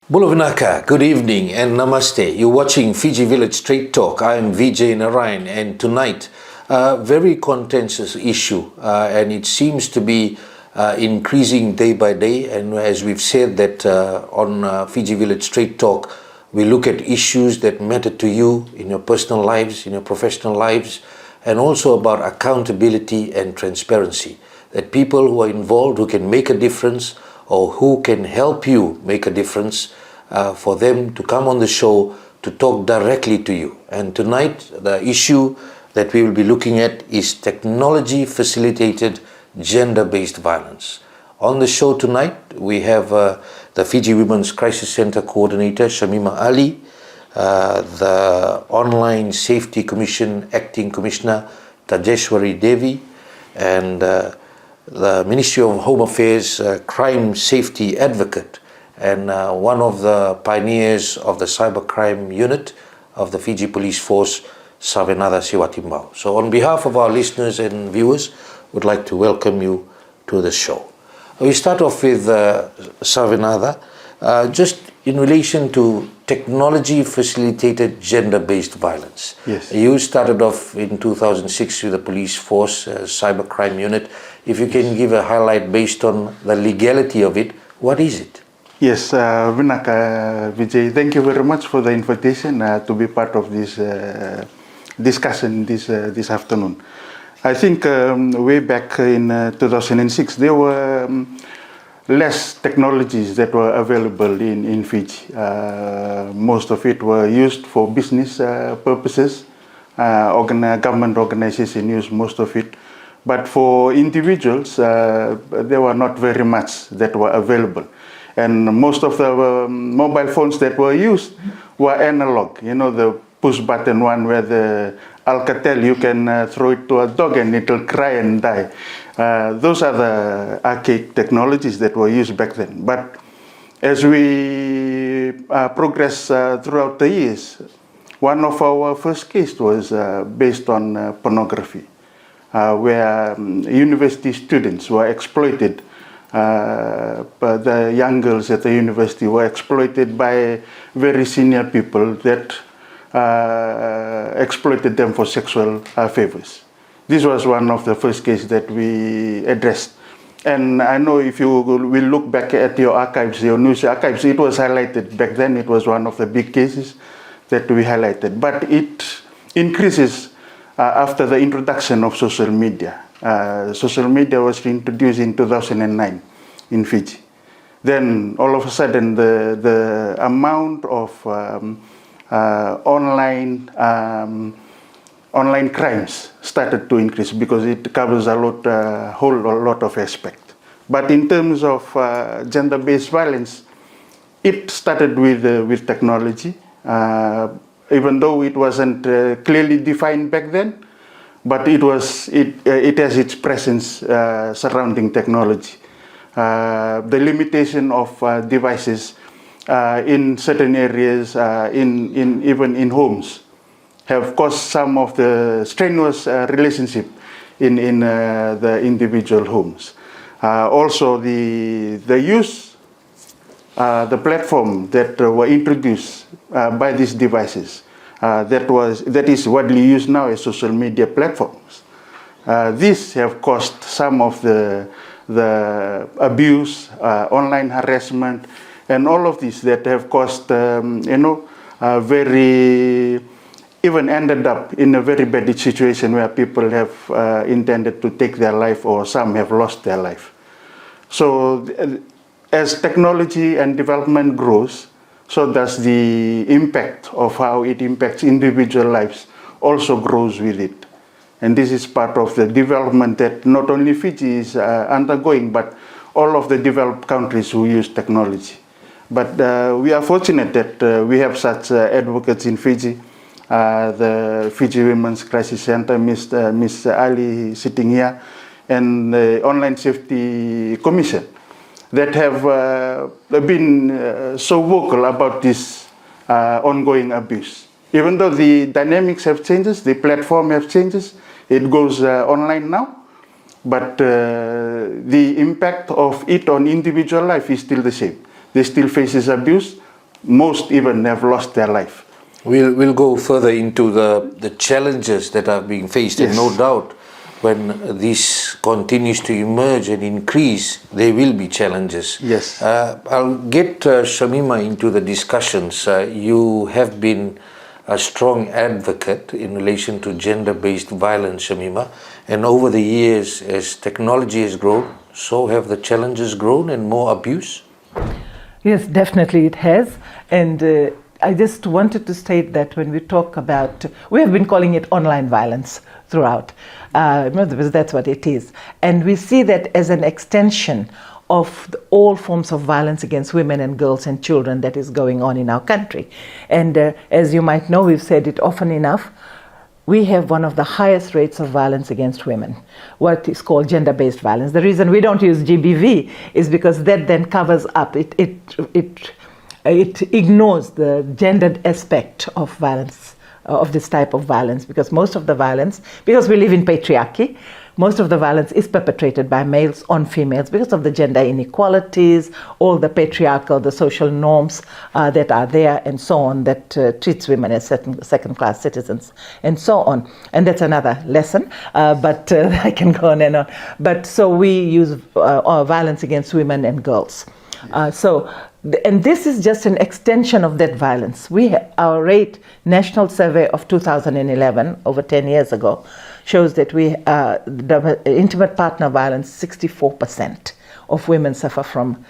Bulavinaka, good evening and namaste. You're watching Fiji Village Straight Talk. I am Vijay Narayan, and tonight, a very contentious issue, and it seems to be increasing day by day. And as we've said that on Fiji Village Straight Talk, we look at issues that matter to you in your personal lives, in your professional lives, and also about accountability and transparency. That people who are involved, who can make a difference, or who can help you make a difference, for them to come on the show to talk directly to you. And tonight, the issue that we will be looking at is technology-facilitated gender-based violence. On the show tonight, we have the Fiji Women's Crisis Center Coordinator, Shamima Ali, the Online Safety Commission Acting Commissioner, Tajeshwari Devi, and the Ministry of Home Affairs Crime Safety Advocate, and one of the pioneers of the cybercrime unit of the Fiji Police Force, Savenaca Siwatibau. So on behalf of our listeners and viewers, would like to welcome you to the show. We start off with Savenaca, just in relation to technology-facilitated gender-based violence. Yes. You started off in 2006 with the police force, cybercrime unit. If you can give a highlight based on the legality of it, what is it? Yes, Vijay, thank you very much for the invitation to be part of this discussion this afternoon. I think way back in 2006, there were less technologies that were available in Fiji. Most of it were used for business purposes. Government organization used most of it. But for individuals, there were not very much that were available. And most of the mobile phones that were used were analog. You know, the push button one where the Alcatel, you can throw it to a dog and it'll cry and die. Those are the archaic technologies that were used back then. But as we progress throughout the years, one of our first cases was based on pornography, where university students were exploited. The young girls at the university were exploited by very senior people that exploited them for sexual favors. This was one of the first cases that we addressed. And I know if you will look back at your archives, your news archives, it was highlighted back then. It was one of the big cases that we highlighted. But it increases after the introduction of social media. Social media was introduced in 2009 in Fiji. Then all of a sudden the amount of online crimes started to increase because it covers a whole lot of aspects. But in terms of gender-based violence, it started with technology, even though it wasn't clearly defined back then. But it has its presence surrounding technology. The limitation of devices in certain areas, even in homes, have caused some of the strenuous relationship in the individual homes. Also, the use, the platform that were introduced by these devices, that is widely used now as social media platforms. These have caused some of the abuse, online harassment, and all of these that have caused, even ended up in a very bad situation where people have intended to take their life, or some have lost their life. So as technology and development grows, so does the impact of how it impacts individual lives also grows with it. And this is part of the development that not only Fiji is undergoing, but all of the developed countries who use technology. But we are fortunate that we have such advocates in Fiji. The Fiji Women's Crisis Center, Ms. Ali sitting here, and the Online Safety Commission, that have been so vocal about this ongoing abuse. Even though the dynamics have changed, the platform have changed, it goes online now, but the impact of it on individual life is still the same. They still faces abuse most even have lost their life. We'll go further into the challenges that are being faced, and no doubt when this continues to emerge and increase, there will be challenges. Yes. I'll get Shamima into the discussions. You have been a strong advocate in relation to gender-based violence, Shamima, and over the years, as technology has grown, so have the challenges grown and more abuse? Yes, definitely it has. And I just wanted to state that when we talk about, we have been calling it online violence throughout, because that's what it is. And we see that as an extension of all forms of violence against women and girls and children that is going on in our country. And as you might know, we've said it often enough, we have one of the highest rates of violence against women, what is called gender-based violence. The reason we don't use GBV is because that then covers up, it ignores the gendered aspect of violence, of this type of violence, because most of the violence, because we live in patriarchy, most of the violence is perpetrated by males on females because of the gender inequalities, all the patriarchal, the social norms that are there and so on, that treats women as second-class citizens and so on. And that's another lesson, but I can go on and on. But so we use violence against women and girls. And this is just an extension of that violence. Our rate, national survey of 2011, over 10 years ago, shows that the intimate partner violence, 64% of women suffer from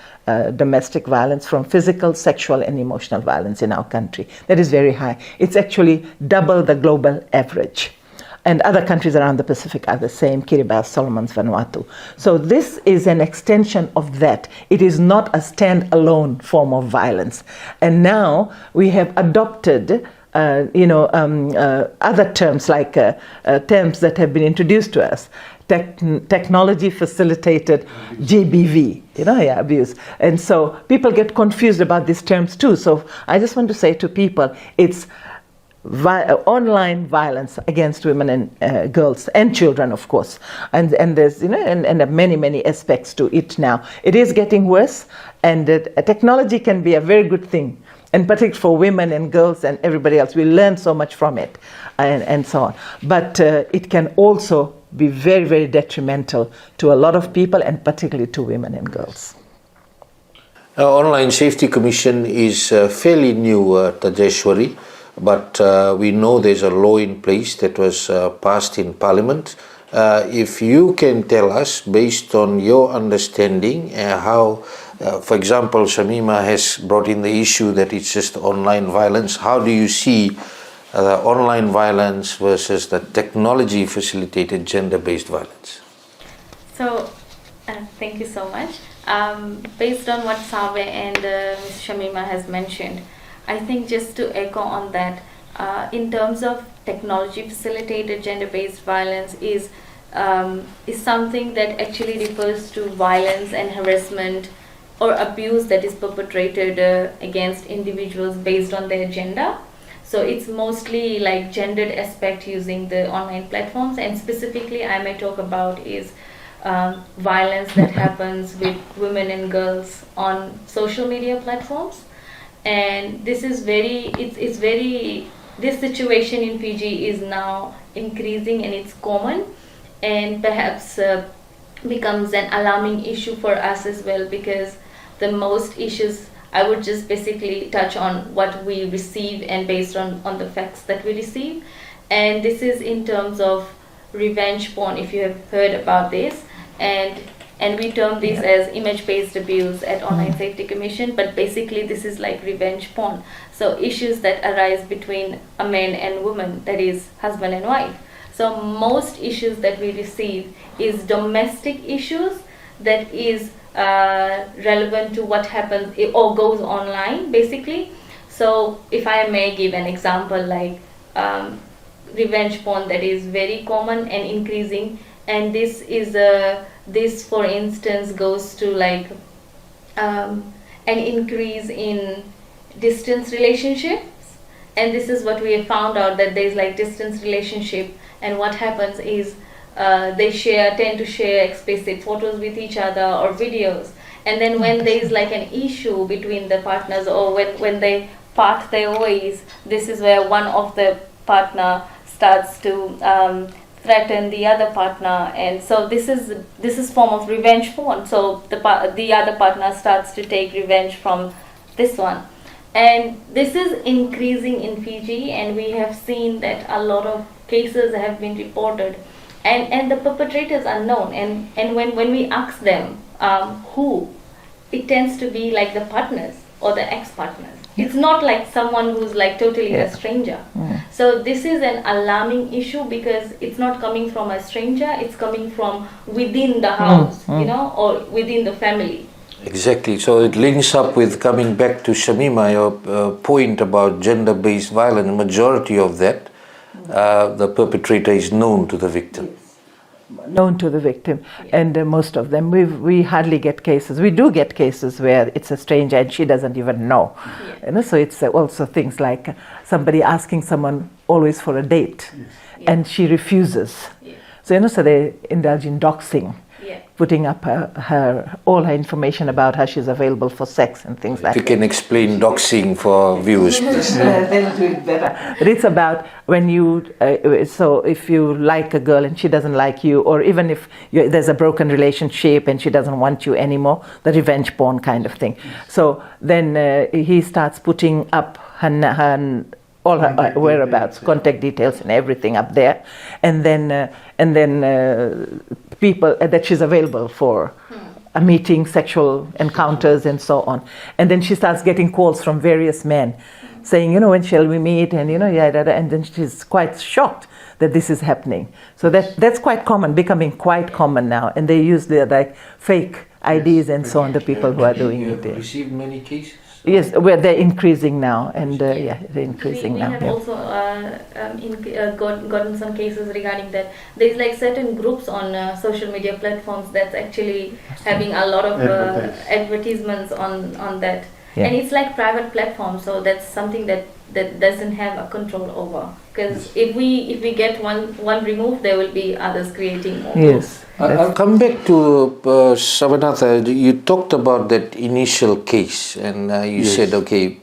domestic violence, from physical, sexual, and emotional violence in our country. That is very high. It's actually double the global average. And other countries around the Pacific are the same, Kiribati, Solomons, Vanuatu. So this is an extension of that. It is not a standalone form of violence. And now we have adopted other terms, like terms that have been introduced to us. Technology facilitated GBV, abuse. And so people get confused about these terms too. So I just want to say to people, it's online violence against women and girls and children, of course, and there's and many aspects to it now. It is getting worse, and technology can be a very good thing, and particularly for women and girls and everybody else. We learn so much from it, and so on. But it can also be very detrimental to a lot of people, and particularly to women and girls. Online Safety Commission is fairly new, Tajeshwari. But we know there's a law in place that was passed in Parliament. If you can tell us, based on your understanding, how, for example, Shamima has brought in the issue that it's just online violence. How do you see the online violence versus the technology-facilitated gender-based violence? So, thank you so much. Based on what Save and Ms. Shamima has mentioned, I think just to echo on that, in terms of technology-facilitated gender-based violence is something that actually refers to violence and harassment or abuse that is perpetrated against individuals based on their gender. So it's mostly like gendered aspect using the online platforms, and specifically I may talk about is violence that happens with women and girls on social media platforms. And this is this situation in Fiji is now increasing, and it's common, and perhaps becomes an alarming issue for us as well, because the most issues, I would just basically touch on what we receive and based on the facts that we receive. And this is in terms of revenge porn, if you have heard about this. And we term this as image-based abuse at Online Safety Commission, but basically this is like revenge porn. So issues that arise between a man and woman, that is husband and wife. So most issues that we receive is domestic issues that is relevant to what happens or goes online, basically. So if I may give an example, like revenge porn that is very common and increasing, and this is this for instance goes to like an increase in distance relationships. And this is what we have found out, that there's like distance relationship, and what happens is they tend to share explicit photos with each other or videos, And then when there is like an issue between the partners, or when they part their ways, this is where one of the partner starts to threaten the other partner, and so this is form of revenge porn. So the other partner starts to take revenge from this one, and this is increasing in Fiji, and we have seen that a lot of cases have been reported, and the perpetrators are known, and when we ask them who, it tends to be like the partners or the ex-partners. It's not like someone who's like totally a stranger. So this is an alarming issue because it's not coming from a stranger, it's coming from within the house, or within the family. Exactly. So it links up with coming back to Shamima, your point about gender-based violence. The majority of that, the perpetrator is known to the victim. Known to the victim, and most of them we hardly get cases. We do get cases where it's a stranger and she doesn't even know. So it's also things like somebody asking someone always for a date, and she refuses. So so they indulge in doxing, putting up all her information about how she's available for sex and things like that. You can explain doxing for viewers, please. They'll do it better. But it's about when you, so if you like a girl and she doesn't like you, or even if there's a broken relationship and she doesn't want you anymore, the revenge porn kind of thing. So then he starts putting up all her whereabouts, contact details and everything up there, and then people that she's available for a meeting, sexual encounters and so on. And then she starts getting calls from various men saying, when shall we meet, and and then she's quite shocked that this is happening. So that's quite common, becoming quite common now, and they use the like fake IDs and so on, the people who are doing it. You have received many cases? Yes, where they're increasing now, and they're increasing we now. We have also gotten some cases regarding that. There's like certain groups on social media platforms that's actually having a lot of advertisements on that. And it's like private platforms, so that's something that doesn't have a control over. Because if we get one removed, there will be others creating more. Yes. I'll come back to Savenaca. You talked about that initial case, and you said, okay,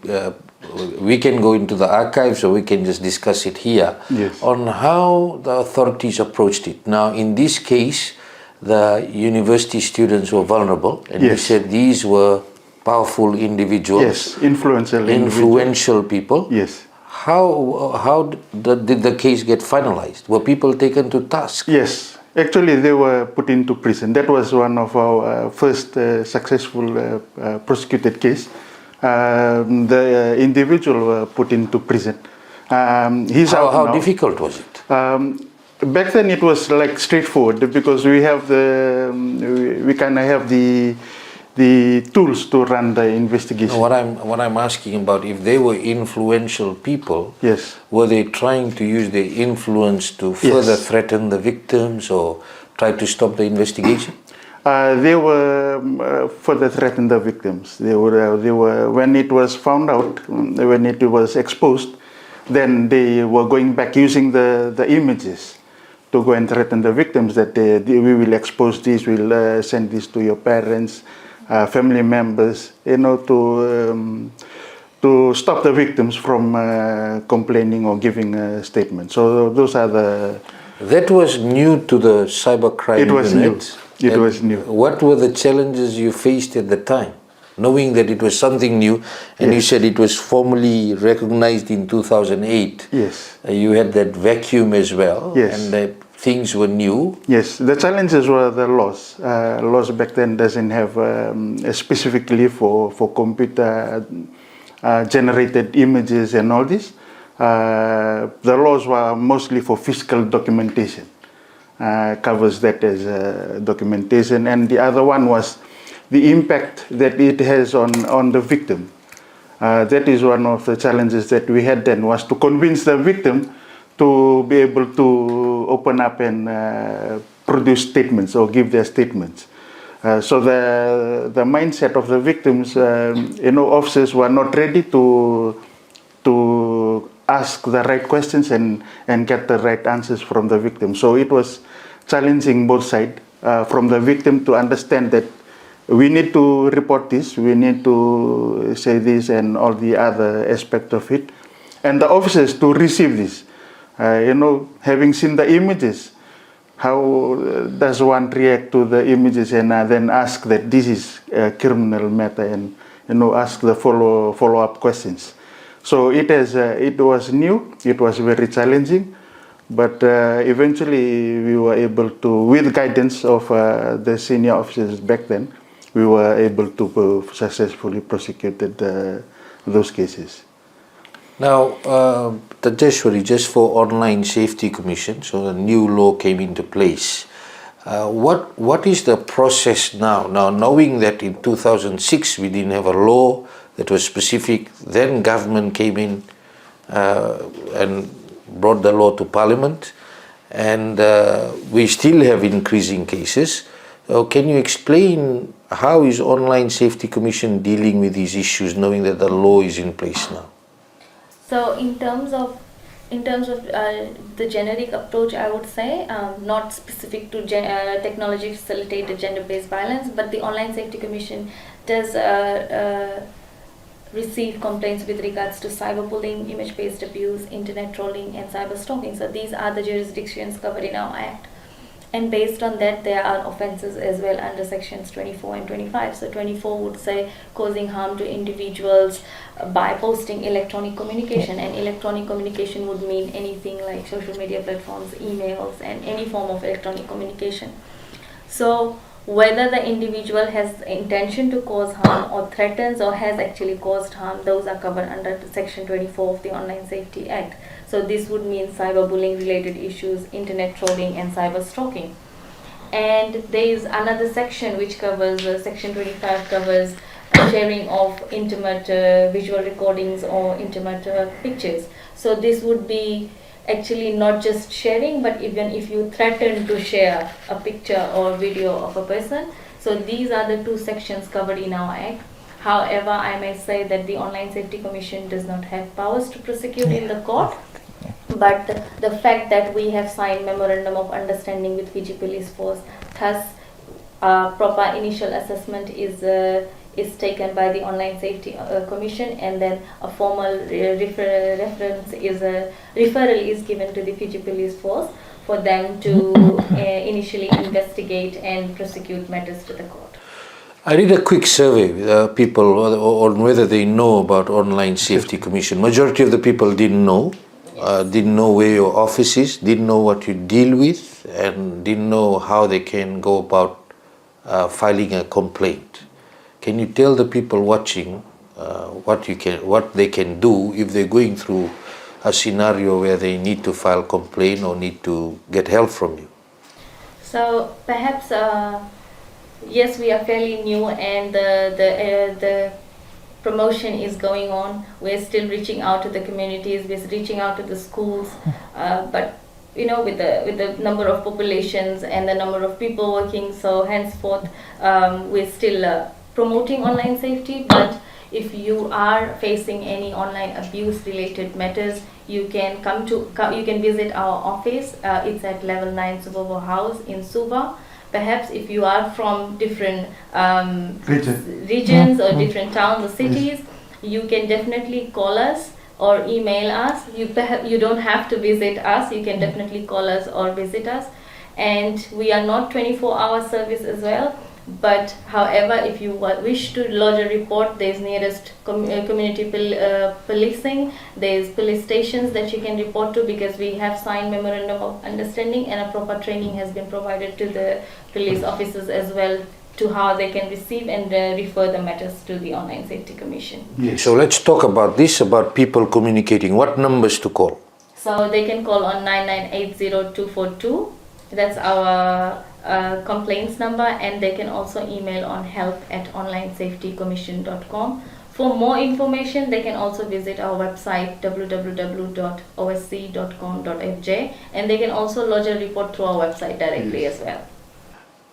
we can go into the archives or we can just discuss it here on how the authorities approached it. Now, in this case, the university students were vulnerable, and you said these were powerful individuals. Yes, influential people. Yes. How did the case get finalized? Were people taken to task? Yes. Actually, they were put into prison. That was one of our first successful prosecuted case. The individual were put into prison. How difficult was it? Back then, it was like straightforward because we have we kind of have the tools to run the investigation. What I'm asking about, if they were influential people, were they trying to use their influence to further threaten the victims or try to stop the investigation? They were further threaten the victims. They were when it was found out, when it was exposed, then they were going back using the images to go and threaten the victims that we will expose this, we'll send this to your parents, family members, to stop the victims from complaining or giving a statement. So those are the... That was new to the cybercrime unit. It was new. It was new. What were the challenges you faced at the time? Knowing that it was something new, and you said it was formally recognized in 2008. Yes. You had that vacuum as well. Yes. And that things were new. Yes, the challenges were the laws. Laws back then doesn't have specifically for computer generated images and all this. The laws were mostly for physical documentation. Covers that as documentation, and the other one was the impact that it has on the victim. That is one of the challenges that we had then, was to convince the victim to be able to open up and produce statements or give their statements. So the mindset of the victims, officers were not ready to ask the right questions and get the right answers from the victim. So it was challenging both sides, from the victim to understand that we need to report this, we need to say this and all the other aspects of it. And the officers to receive this. Having seen the images, how does one react to the images and then ask that this is a criminal matter and ask the follow-up questions. So it was new, it was very challenging, but eventually we were able to, with guidance of the senior officers back then, we were able to successfully prosecute those cases. Now, Tajeshwari, just for Online Safety Commission, so a new law came into place. What is the process now? Now, knowing that in 2006 we didn't have a law that was specific, then government came in and brought the law to Parliament, and we still have increasing cases. Can you explain how is Online Safety Commission dealing with these issues, knowing that the law is in place now? So in terms of the generic approach, I would say not specific to technology facilitated gender-based violence, but the Online Safety Commission does receive complaints with regards to cyberbullying, image-based abuse, internet trolling, and cyber stalking. So these are the jurisdictions covered in our Act. And based on that, there are offences as well under sections 24 and 25. So 24 would say causing harm to individuals by posting electronic communication, and electronic communication would mean anything like social media platforms, emails, and any form of electronic communication. So whether the individual has intention to cause harm or threatens or has actually caused harm, those are covered under section 24 of the Online Safety Act. So this would mean cyberbullying related issues, internet trolling, and cyber stalking. And there is another section which covers, section 25 covers sharing of intimate visual recordings or intimate pictures. So this would be actually not just sharing, but even if you threaten to share a picture or video of a person. So these are the two sections covered in our Act. However, I may say that the Online Safety Commission does not have powers to prosecute in the court. But the fact that we have signed Memorandum of Understanding with Fiji Police Force, thus proper initial assessment is taken by the Online Safety Commission, and then a formal referral is given to the Fiji Police Force for them to initially investigate and prosecute matters to the court. I did a quick survey with people on whether they know about Online Safety Commission. Majority of the people didn't know where your office is, didn't know what you deal with, and didn't know how they can go about filing a complaint. Can you tell the people watching what they can do if they're going through a scenario where they need to file complaint or need to get help from you? So perhaps yes, we are fairly new, and the promotion is going on. We're still reaching out to the communities, we're reaching out to the schools, but with the number of populations and the number of people working, so henceforth we're still promoting online safety. But if you are facing any online abuse related matters, you can you can visit our office. It's at level 9 Subovo House in Suva. Perhaps if you are from different regions or different towns or cities, you can definitely call us or email us. You don't have to visit us, you can definitely call us or visit us. And we are not 24-hour service as well, but however, if you wish to lodge a report, there's nearest community policing, there's police stations that you can report to, because we have signed Memorandum of Understanding and a proper training has been provided to the police officers as well, to how they can receive and refer the matters to the Online Safety Commission. Yes. So let's talk about this, about people communicating. What numbers to call? So they can call on 9980242. That's our complaints number, and they can also email on help@onlinesafetycommission.com. For more information, they can also visit our website www.osc.com.fj, and they can also lodge a report through our website directly as well.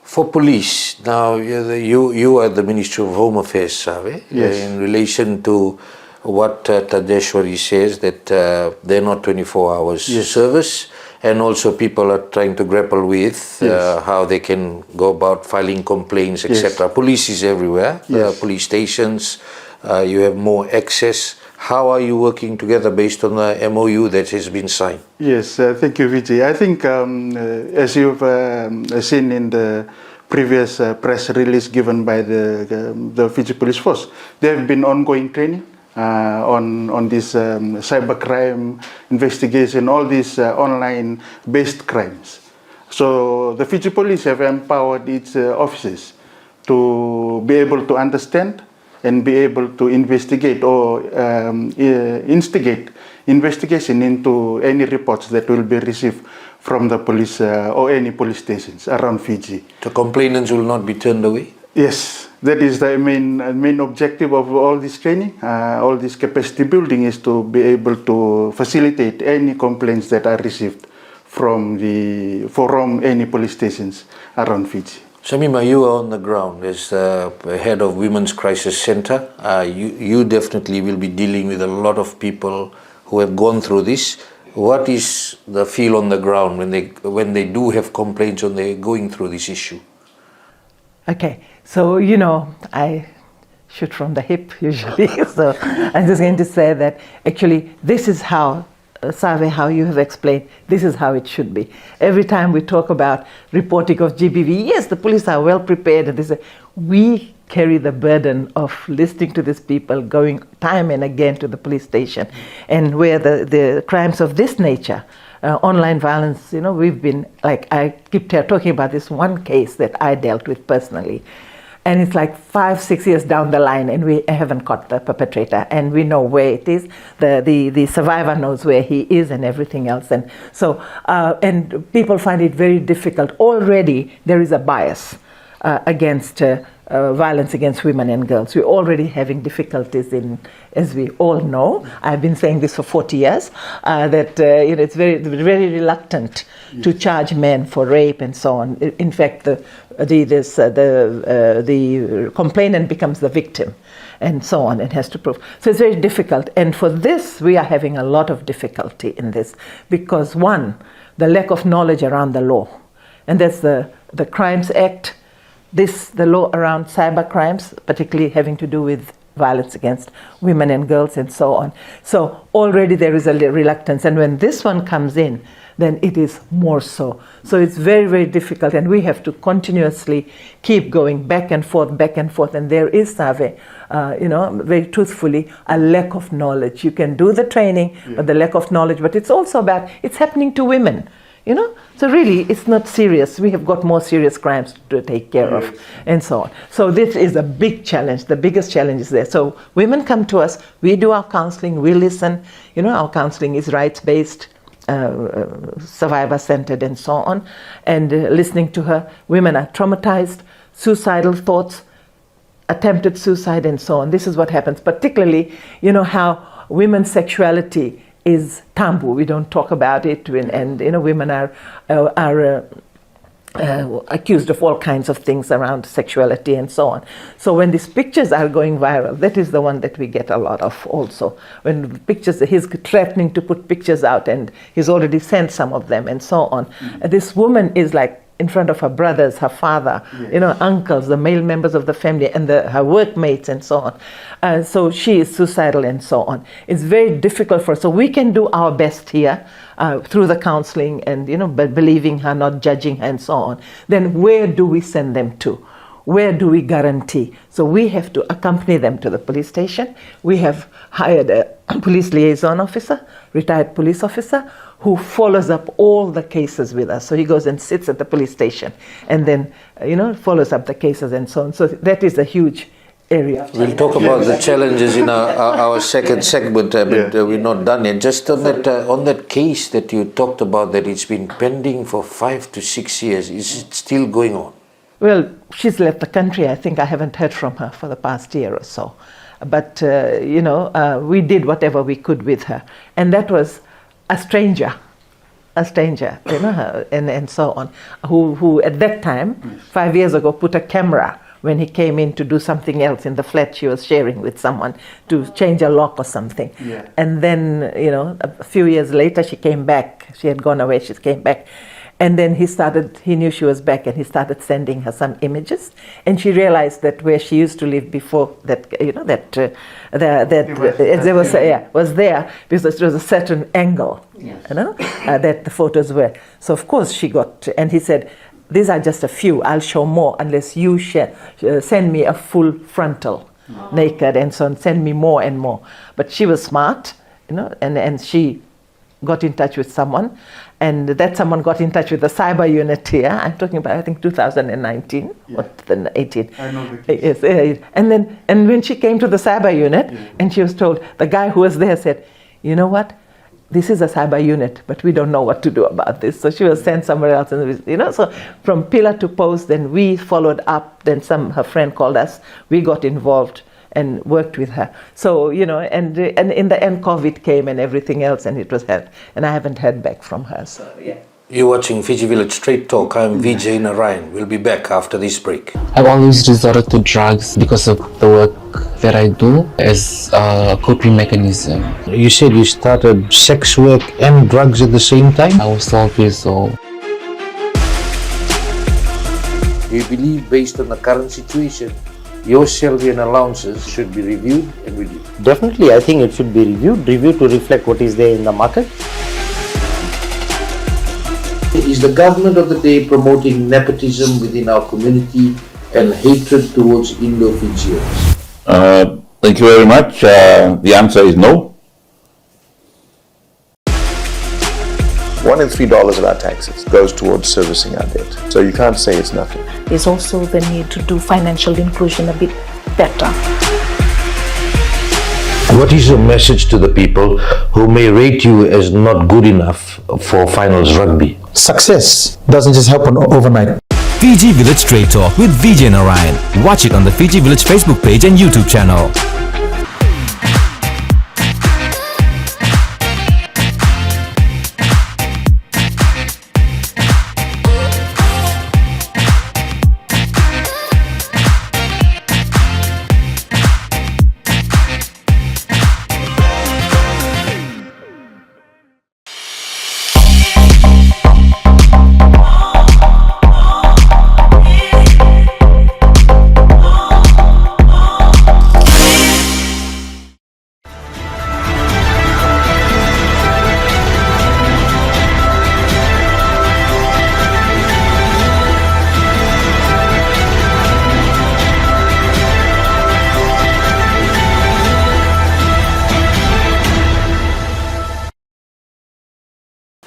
For police, now you are the Ministry of Home Affairs, Save, yes. In relation to what Tajeshwari says, that they're not 24 hours yes. service, and also people are trying to grapple with how they can go about filing complaints, etc. Police is everywhere, police stations, you have more access. How are you working together based on the MOU that has been signed? Yes, thank you, Vijay. I think as you've seen in the previous press release given by the Fiji Police Force, there have been ongoing training on this cybercrime investigation, all these online-based crimes. So the Fiji Police have empowered its officers to be able to understand and be able to investigate or instigate investigation into any reports that will be received from the police or any police stations around Fiji. The complainants will not be turned away? Yes, that is the main objective of all this training, all this capacity building, is to be able to facilitate any complaints that are received from any police stations around Fiji. Shamima, you are on the ground as the head of Women's Crisis Center. You definitely will be dealing with a lot of people who have gone through this. What is the feel on the ground when they do have complaints or they're going through this issue? Okay, so I shoot from the hip usually. So I'm just going to say that actually this is how, Save, how you have explained, this is how it should be. Every time we talk about reporting of GBV, yes, the police are well prepared, and they say, we carry the burden of listening to these people, going time and again to the police station, and where the crimes of this nature, online violence, we've been, like, I keep talking about this one case that I dealt with personally. And it's like 5-6 years down the line, and we haven't caught the perpetrator, and we know where it is. The survivor knows where he is, and everything else. And so, and people find it very difficult. Already, there is a bias against violence against women and girls. We're already having difficulties in, as we all know. I've been saying this for 40 years. That it's very reluctant to charge men for rape and so on. In fact, the complainant becomes the victim, and so on, and has to prove. So it's very difficult. And for this, we are having a lot of difficulty in this, because one, the lack of knowledge around the law, and that's the Crimes Act. The law around cyber crimes, particularly having to do with violence against women and girls and so on. So already there is a reluctance, and when this one comes in, then it is more so. So it's very, very difficult, and we have to continuously keep going back and forth, and there is, Save, very truthfully, a lack of knowledge. You can do the training, but the lack of knowledge, but it's also about, it's happening to women. So really, it's not serious. We have got more serious crimes to take care of, and so on. So this is a big challenge. The biggest challenge is there. So women come to us, we do our counseling, we listen. Our counseling is rights-based, survivor-centered, and so on. And listening to her, women are traumatized, suicidal thoughts, attempted suicide, and so on. This is what happens, particularly, how women's sexuality is taboo. We don't talk about it, and women are accused of all kinds of things around sexuality and so on. So when these pictures are going viral, that is the one that we get a lot of also. When pictures, he's threatening to put pictures out, and he's already sent some of them and so on. This woman is like in front of her brothers, her father, uncles, the male members of the family, and her workmates and so on. So she is suicidal and so on. It's very difficult for us. So we can do our best here through the counseling and, believing her, not judging her and so on. Then where do we send them to? Where do we guarantee? So we have to accompany them to the police station. We have hired a police liaison officer, retired police officer, who follows up all the cases with us. So he goes and sits at the police station and then, follows up the cases and so on. So that is a huge area. We'll talk about the challenges in our second segment, but we're not done yet. Just on that case that you talked about, that it's been pending for 5 to 6 years, is it still going on? Well, she's left the country. I think I haven't heard from her for the past year or so. But, we did whatever we could with her. And that was a stranger, and so on, who at that time, 5 years ago, put a camera when he came in to do something else in the flat she was sharing with someone to change a lock or something. Yeah. And then, a few years later she came back. She had gone away, she came back. And then he knew she was back, and he started sending her some images. And she realized that where she used to live before, that was there because it was a certain angle, Yes. that the photos were. So of course she got, and he said, these are just a few, I'll show more unless you send me a full frontal, naked and so on, send me more and more. But she was smart, and she got in touch with someone, and that someone got in touch with the cyber unit here. I'm talking about, I think, 2019 or 18. I know the case. Yes, and when she came to the cyber unit, and she was told, the guy who was there said, you know what, this is a cyber unit, but we don't know what to do about this. So she was sent somewhere else, and so from pillar to post. Then we followed up. Then her friend called us. We got involved and worked with her. So, and in the end, COVID came and everything else, and it was held. And I haven't heard back from her. So, yeah. You're watching Fiji Village Straight Talk. I'm Vijay Narayan. We'll be back after this break. I've always resorted to drugs because of the work that I do as a coping mechanism. You said you started sex work and drugs at the same time? I was 12 years old. Do you believe, based on the current situation, your salary and allowances should be reviewed and reduced? Definitely, I think it should be reviewed to reflect what is there in the market. Is the government of the day promoting nepotism within our community and hatred towards Indo-Fijians? Thank you very much. The answer is no. $1 in $3 of our taxes goes towards servicing our debt. So you can't say it's nothing. There's also the need to do financial inclusion a bit better. What is your message to the people who may rate you as not good enough for finals rugby? Success doesn't just happen overnight. Fiji Village Straight Talk with Vijay Narayan. Watch it on the Fiji Village Facebook page and YouTube channel.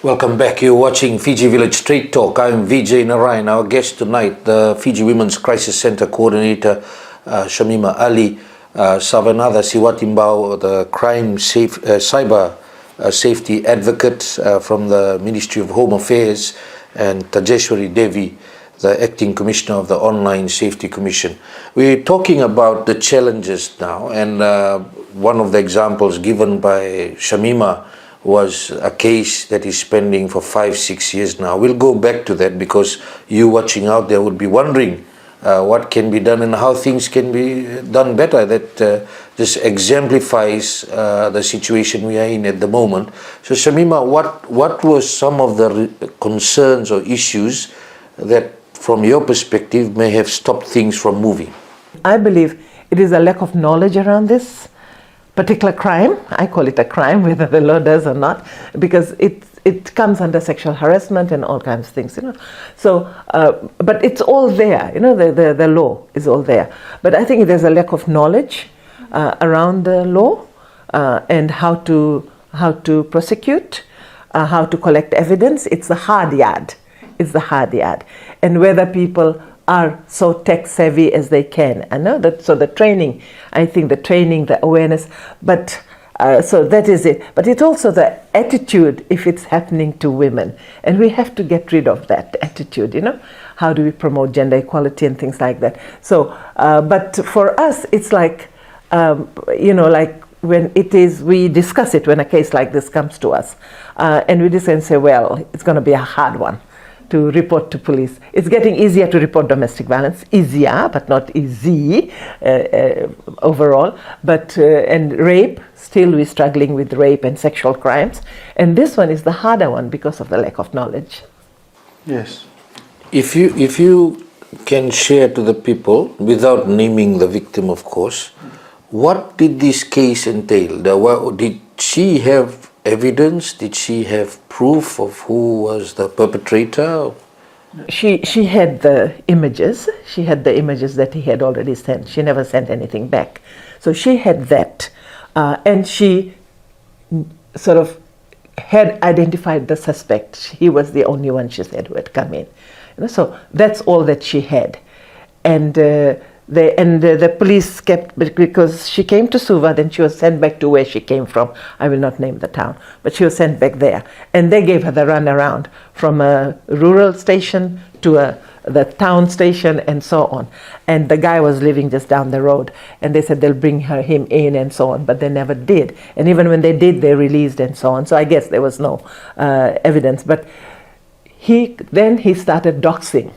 Welcome back. You're watching Fiji Village Straight Talk. I'm Vijay Narayan. Our guest tonight, the Fiji Women's Crisis Center Coordinator, Shamima Ali, Savenaca Siwatibau, the cyber safety advocate from the Ministry of Home Affairs, and Tajeshwari Devi, the Acting Commissioner of the Online Safety Commission. We're talking about the challenges now, and one of the examples given by Shamima was a case that is pending for 5-6 years now. We'll go back to that because you watching out there would be wondering what can be done and how things can be done better. That just exemplifies the situation we are in at the moment. So Shamima, what were some of the concerns or issues that from your perspective may have stopped things from moving? I believe it is a lack of knowledge around this particular crime. I call it a crime, whether the law does or not, because it comes under sexual harassment and all kinds of things, So, but it's all there, the law is all there. But I think there's a lack of knowledge around the law and how to prosecute, how to collect evidence. It's the hard yard. And whether people are so tech savvy as they can. I know that, so the training, the awareness, but so that is it. But it's also the attitude if it's happening to women. And we have to get rid of that attitude, How do we promote gender equality and things like that? So, but for us, it's like, like when we discuss it when a case like this comes to us, and we just say, well, it's going to be a hard one to report to police. It's getting easier to report domestic violence, easier, but not easy overall. But and rape, still we're struggling with rape and sexual crimes. And this one is the harder one because of the lack of knowledge. Yes. If you can share to the people, without naming the victim, of course, what did this case entail? Did she have evidence? Did she have proof of who was the perpetrator? She had the images. She had the images that he had already sent. She never sent anything back. So she had that. And she sort of had identified the suspect. He was the only one, she said, who had come in. So that's all that she had. And the police kept, because she came to Suva, then she was sent back to where she came from. I will not name the town, but she was sent back there. And they gave her the runaround from a rural station to the town station and so on. And the guy was living just down the road. And they said they'll bring him in and so on, but they never did. And even when they did, they released and so on. So I guess there was no evidence. But he started doxing.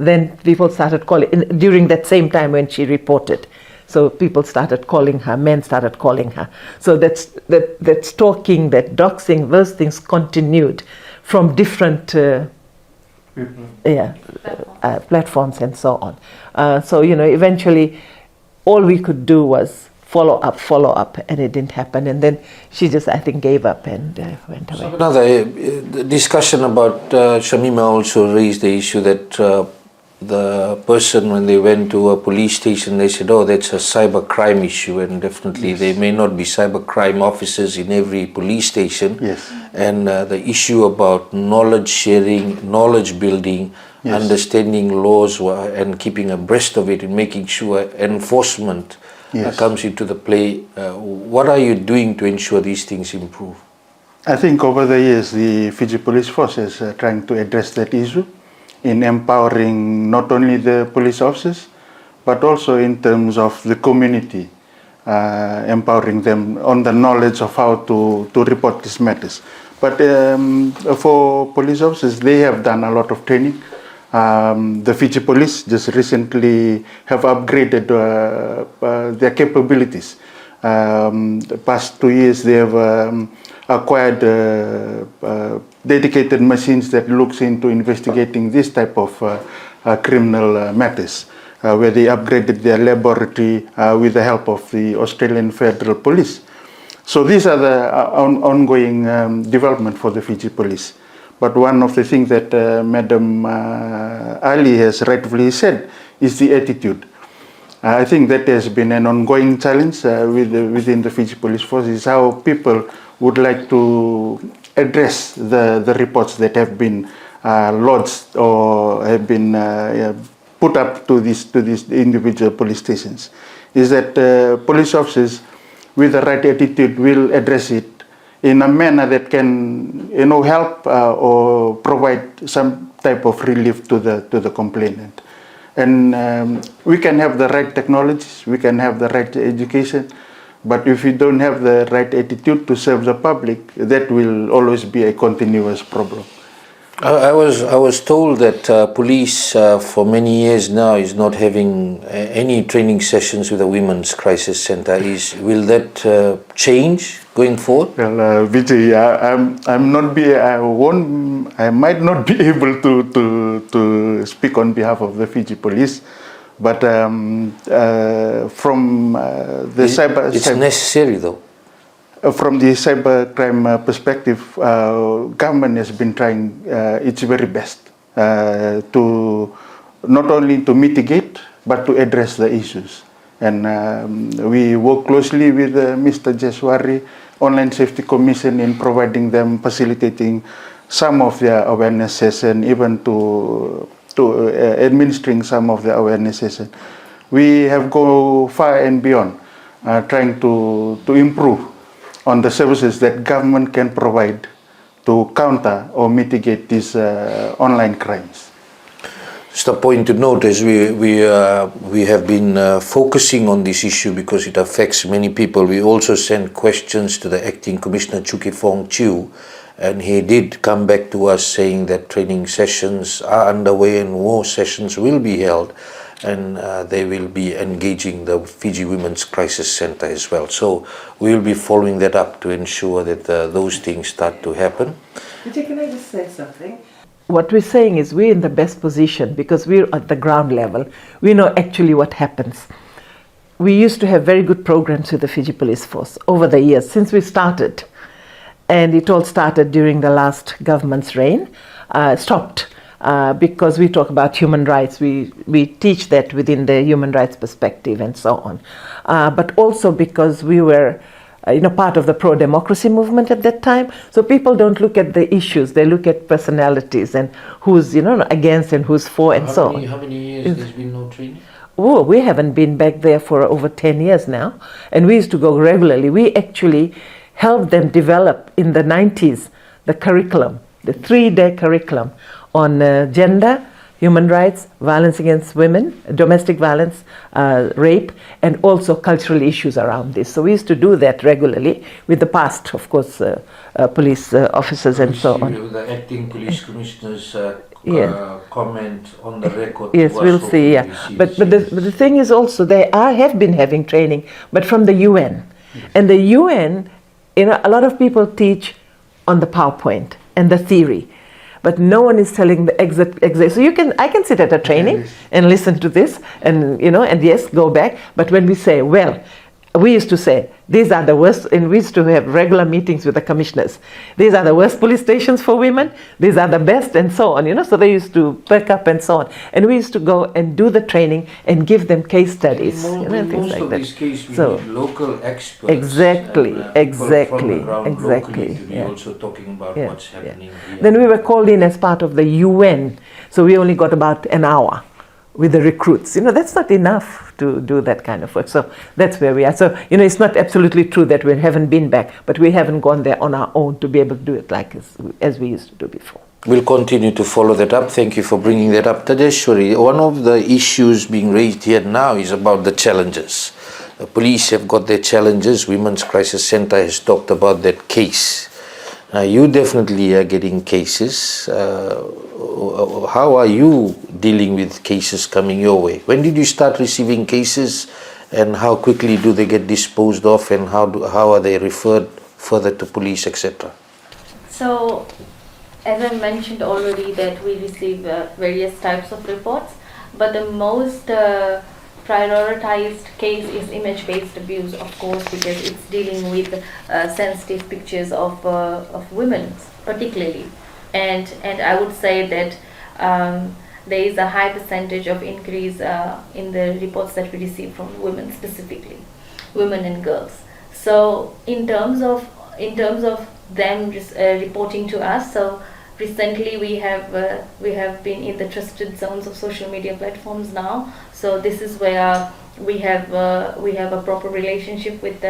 Then people started calling, during that same time when she reported. So people started calling her, men started calling her. So that stalking, that doxing, those things continued from different platforms and so on. So, eventually all we could do was follow up, and it didn't happen. And then she just, I think, gave up and went away. Another discussion about Shamima also raised the issue that the person, when they went to a police station, they said, oh, that's a cyber crime issue, and definitely there may not be cyber crime officers in every police station. Yes. And the issue about knowledge sharing, knowledge building, understanding laws and keeping abreast of it and making sure enforcement comes into the play. What are you doing to ensure these things improve? I think over the years, the Fiji Police Force is trying to address that issue in empowering not only the police officers, but also in terms of the community, empowering them on the knowledge of how to report these matters. But for police officers, they have done a lot of training. The Fiji Police just recently have upgraded their capabilities. The past 2 years, they have acquired dedicated machines that looks into investigating this type of criminal matters, where they upgraded their laboratory with the help of the Australian Federal Police. So these are the ongoing development for the Fiji Police. But one of the things that Madam Ali has rightfully said is the attitude. I think that has been an ongoing challenge within the Fiji Police Force, is how people would like to address the reports that have been lodged or have been put up to these individual police stations. Is that police officers with the right attitude will address it in a manner that can, help or provide some type of relief to the complainant. And we can have the right technologies, we can have the right education, but if we don't have the right attitude to serve the public, that will always be a continuous problem. I was told that police for many years now is not having any training sessions with the Women's Crisis Center. Will that change going forward? Well, Vijay, I might not be able to speak on behalf of the Fiji Police, but from the cyber... It's necessary though. From the cybercrime perspective, government has been trying its very best to not only to mitigate, but to address the issues. And we work closely with Mr. Tajeshwari Online Safety Commission in providing them, facilitating some of their awarenesses and even to administering some of the awarenesses. We have gone far and beyond, trying to improve on the services that government can provide to counter or mitigate these online crimes. Just a point to note is we have been focusing on this issue because it affects many people. We also sent questions to the Acting Commissioner Chuki Fong Chiu, and he did come back to us saying that training sessions are underway and more sessions will be held, and they will be engaging the Fiji Women's Crisis Center as well. So we will be following that up to ensure that those things start to happen. Vijay, can I just say something? What we're saying is we're in the best position because we're at the ground level. We know actually what happens. We used to have very good programs with the Fiji Police Force over the years since we started. And it all started during the last government's reign, stopped because we talk about human rights. We teach that within the human rights perspective and so on. But also because we were part of the pro-democracy movement at that time. So people don't look at the issues, they look at personalities and who's against and who's for and so on. How many years there's been no training? Oh, we haven't been back there for over 10 years now. And we used to go regularly. We actually helped them develop in the 90s the curriculum, the 3-day curriculum on gender, human rights, violence against women, domestic violence, rape, and also cultural issues around this. So we used to do that regularly with the past, of course, police officers and so on. The acting police commissioners Yeah. comment on the record. Yes, we'll see. Yeah, but the thing is also they have been having training, but from the UN, and the UN, a lot of people teach on the PowerPoint and the theory, but no one is telling the exact. So I can sit at a training and listen to this, and and yes, go back. But when we say, well, we used to say these are the worst, and we used to have regular meetings with the commissioners. These are the worst police stations for women. These are the best, and so on. So they used to perk up and so on. And we used to go and do the training and give them case studies, In things most like of that. these cases, we So need local experts. exactly, and, people from the ground exactly. locally to be also talking about what's happening here. Then we were called in as part of the UN, so we only got about an hour with the recruits. That's not enough to do that kind of work. So that's where we are. So, it's not absolutely true that we haven't been back, but we haven't gone there on our own to be able to do it like as we used to do before. We'll continue to follow that up. Thank you for bringing that up. Tajeshwari, one of the issues being raised here now is about the challenges. The police have got their challenges. Women's Crisis Center has talked about that case. Now, you definitely are getting cases. How are you dealing with cases coming your way? When did you start receiving cases, and how quickly do they get disposed of, and how are they referred further to police, etc.? So, as I mentioned already, that we receive various types of reports, but the most prioritized case is image-based abuse, of course, because it's dealing with sensitive pictures of women, particularly, and I would say that there is a high percentage of increase in the reports that we receive from women, specifically women and girls. So in terms of them reporting to us, so recently we have been in the trusted zones of social media platforms now. So this is where we have a proper relationship with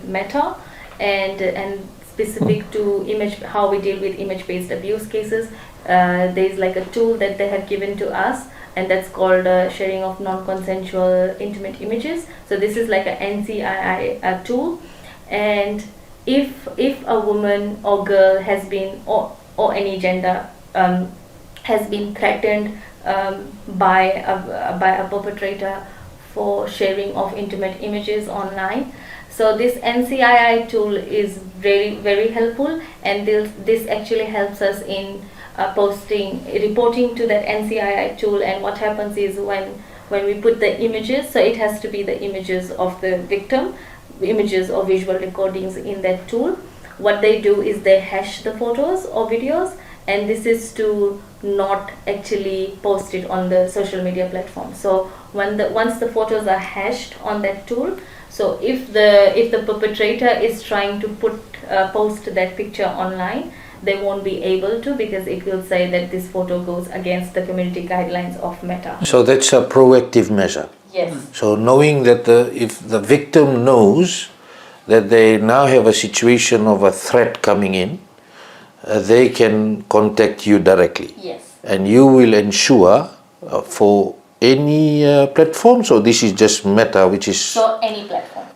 Meta, and specific to how we deal with image-based abuse cases. There's like a tool that they have given to us, and that's called sharing of non-consensual intimate images. So this is like a NCII tool, and if a woman or girl has been or any gender has been threatened by a perpetrator for sharing of intimate images online, so this NCII tool is very, very helpful, and this actually helps us in reporting to that NCII tool. And what happens is when we put the images, so it has to be the images of the victim, images or visual recordings in that tool. What they do is they hash the photos or videos, and this is to not actually post it on the social media platform. So once the photos are hashed on that tool, so if the perpetrator is trying to post that picture online, they won't be able to, because it will say that this photo goes against the community guidelines of Meta. So that's a proactive measure. Yes. So knowing that if the victim knows that they now have a situation of a threat coming in, they can contact you directly. Yes. And you will ensure for any platforms, or this is just Meta, which is So any platform.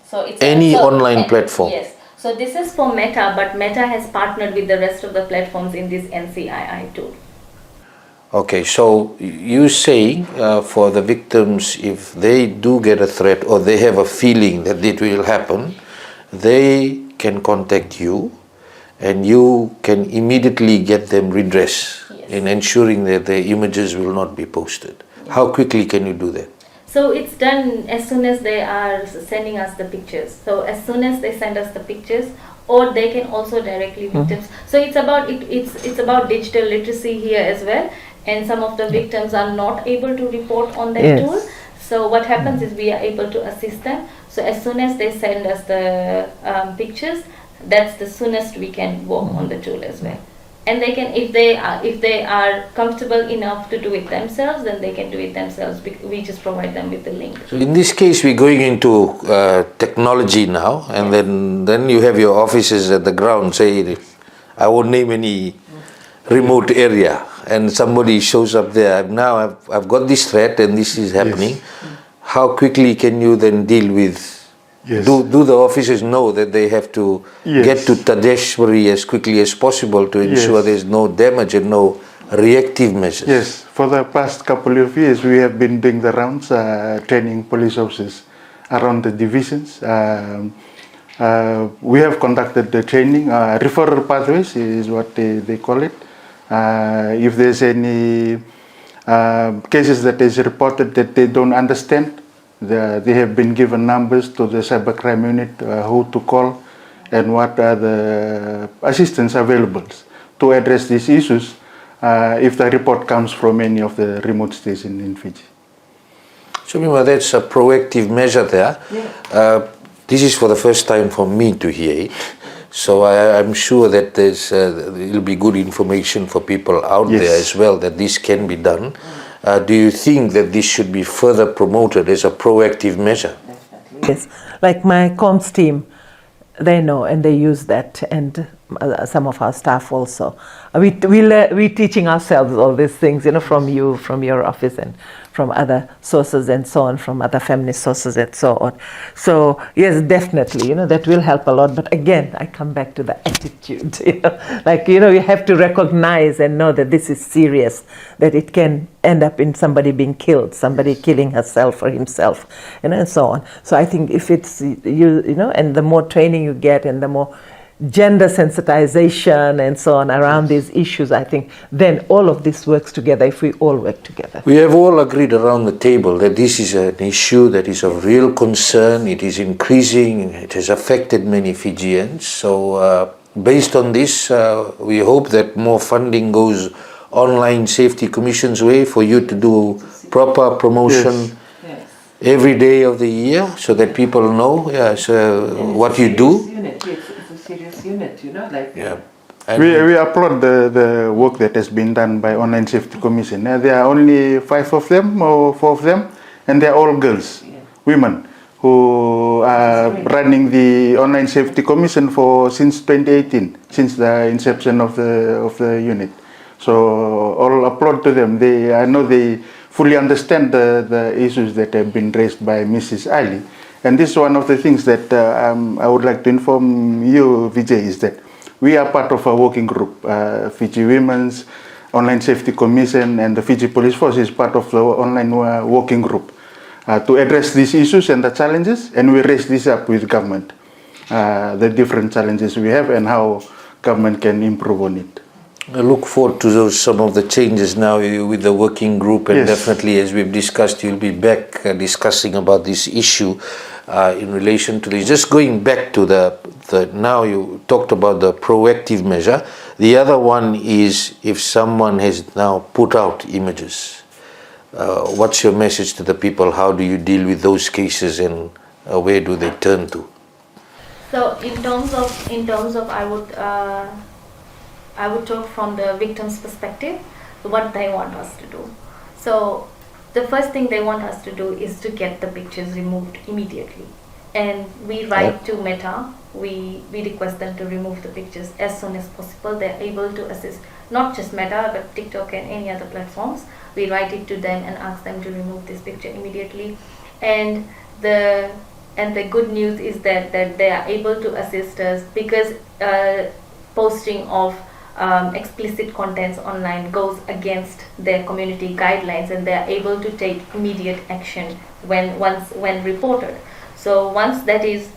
So it's any online platform? Yes. So this is for Meta, but Meta has partnered with the rest of the platforms in this NCII tool. Okay, so you saying for the victims, if they do get a threat or they have a feeling that it will happen, they can contact you and you can immediately get them redress in ensuring that the images will not be posted. How quickly can you do that? So it's done as soon as they are sending us the pictures. So as soon as they send us the pictures, or they can also directly victims. So it's about it's about digital literacy here as well. And some of the victims are not able to report on that tool. So what happens is we are able to assist them. So as soon as they send us the pictures, that's the soonest we can work on the tool as well. And they can, if they are comfortable enough to do it themselves, then they can do it themselves. We just provide them with the link. So in this case, we're going into technology now, and then you have your officers at the ground. Say, I won't name any remote area, and somebody shows up there. Now I've got this threat, and this is happening. How quickly can you then deal with? Do the officers know that they have to get to Tajeshwari as quickly as possible to ensure there's no damage and no reactive measures? Yes, for the past couple of years we have been doing the rounds, training police officers around the divisions. We have conducted the training, referral pathways is what they call it. If there's any cases that is reported that they don't understand, they have been given numbers to the cybercrime unit, who to call and what are the assistance available to address these issues if the report comes from any of the remote stations in Fiji. Shamima, that's a proactive measure there. This is for the first time for me to hear it. So I'm sure that there'll be good information for people out there as well that this can be done. Do you think that this should be further promoted as a proactive measure? Yes, like my comms team, they know and they use that, and some of our staff also. We're teaching ourselves all these things, from you, from your office, and from other sources and so on, from other feminist sources and so on. So yes, definitely, that will help a lot. But again, I come back to the attitude, you have to recognize and know that this is serious, that it can end up in somebody being killed, somebody killing herself or himself, and so on. So I think if it's, and the more training you get and the more gender sensitization and so on around these issues, I think then all of this works together if we all work together. We have all agreed around the table that this is an issue that is of real concern. It is increasing. It has affected many Fijians. So based on this, we hope that more funding goes Online Safety Commission's way for you to do proper promotion every day of the year so that people know what you do. Serious unit, We applaud the work that has been done by Online Safety Commission. There are only 5 of them or 4 of them, and they are all girls, women, who are running the Online Safety Commission since 2018, since the inception of the unit. So all applaud to them. I know they fully understand the issues that have been raised by Mrs. Ali. And this is one of the things that I would like to inform you, Vijay, is that we are part of a working group. Fiji Women's Online Safety Commission and the Fiji Police Force is part of the online working group to address these issues and the challenges, and we raise this up with government, the different challenges we have and how government can improve on it. I look forward to some of the changes now with the working group, and definitely, as we've discussed, you'll be back discussing about this issue in relation to this. Just going back to now you talked about the proactive measure. The other one is if someone has now put out images, what's your message to the people? How do you deal with those cases, and where do they turn to? So in terms of I would talk from the victim's perspective, what they want us to do. So the first thing they want us to do is to get the pictures removed immediately. And we write to Meta we request them to remove the pictures as soon as possible. They're able to assist not just Meta but TikTok and any other platforms. We write it to them and ask them to remove this picture immediately. And the good news is that they are able to assist us because posting of explicit contents online goes against their community guidelines, and they are able to take immediate action when reported. So once that is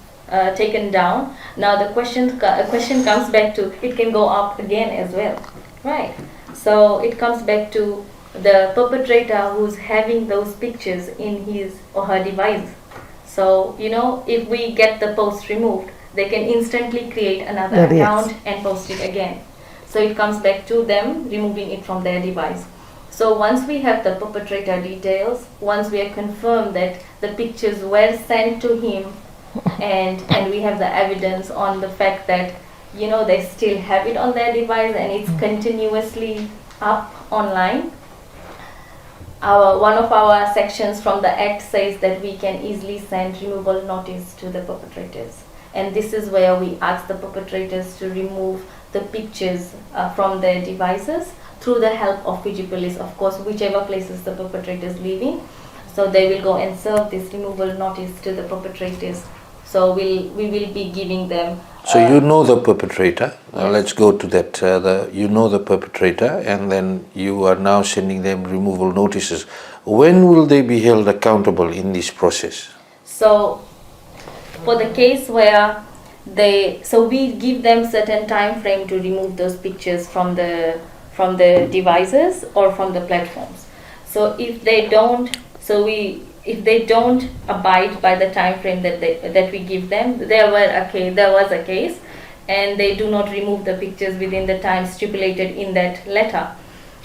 taken down, now the question comes back to, it can go up again as well, right? So it comes back to the perpetrator who's having those pictures in his or her device. So if we get the post removed, they can instantly create another account and post it again. So it comes back to them removing it from their device. So once we have the perpetrator details, once we are confirmed that the pictures were sent to him, and we have the evidence on the fact that they still have it on their device and it's continuously up online, one of our sections from the Act says that we can easily send removal notice to the perpetrators. And this is where we ask the perpetrators to remove the pictures from their devices through the help of Fiji police, of course, whichever places the perpetrators live in. So they will go and serve this removal notice to the perpetrators. So we will be giving them. So you know the perpetrator. Let's go to that. You know the perpetrator, and then you are now sending them removal notices. When will they be held accountable in this process? So for the case where we give them certain time frame to remove those pictures from the devices or from the platforms. So if they don't, if they don't abide by the time frame that we give them, there was a case, and they do not remove the pictures within the time stipulated in that letter.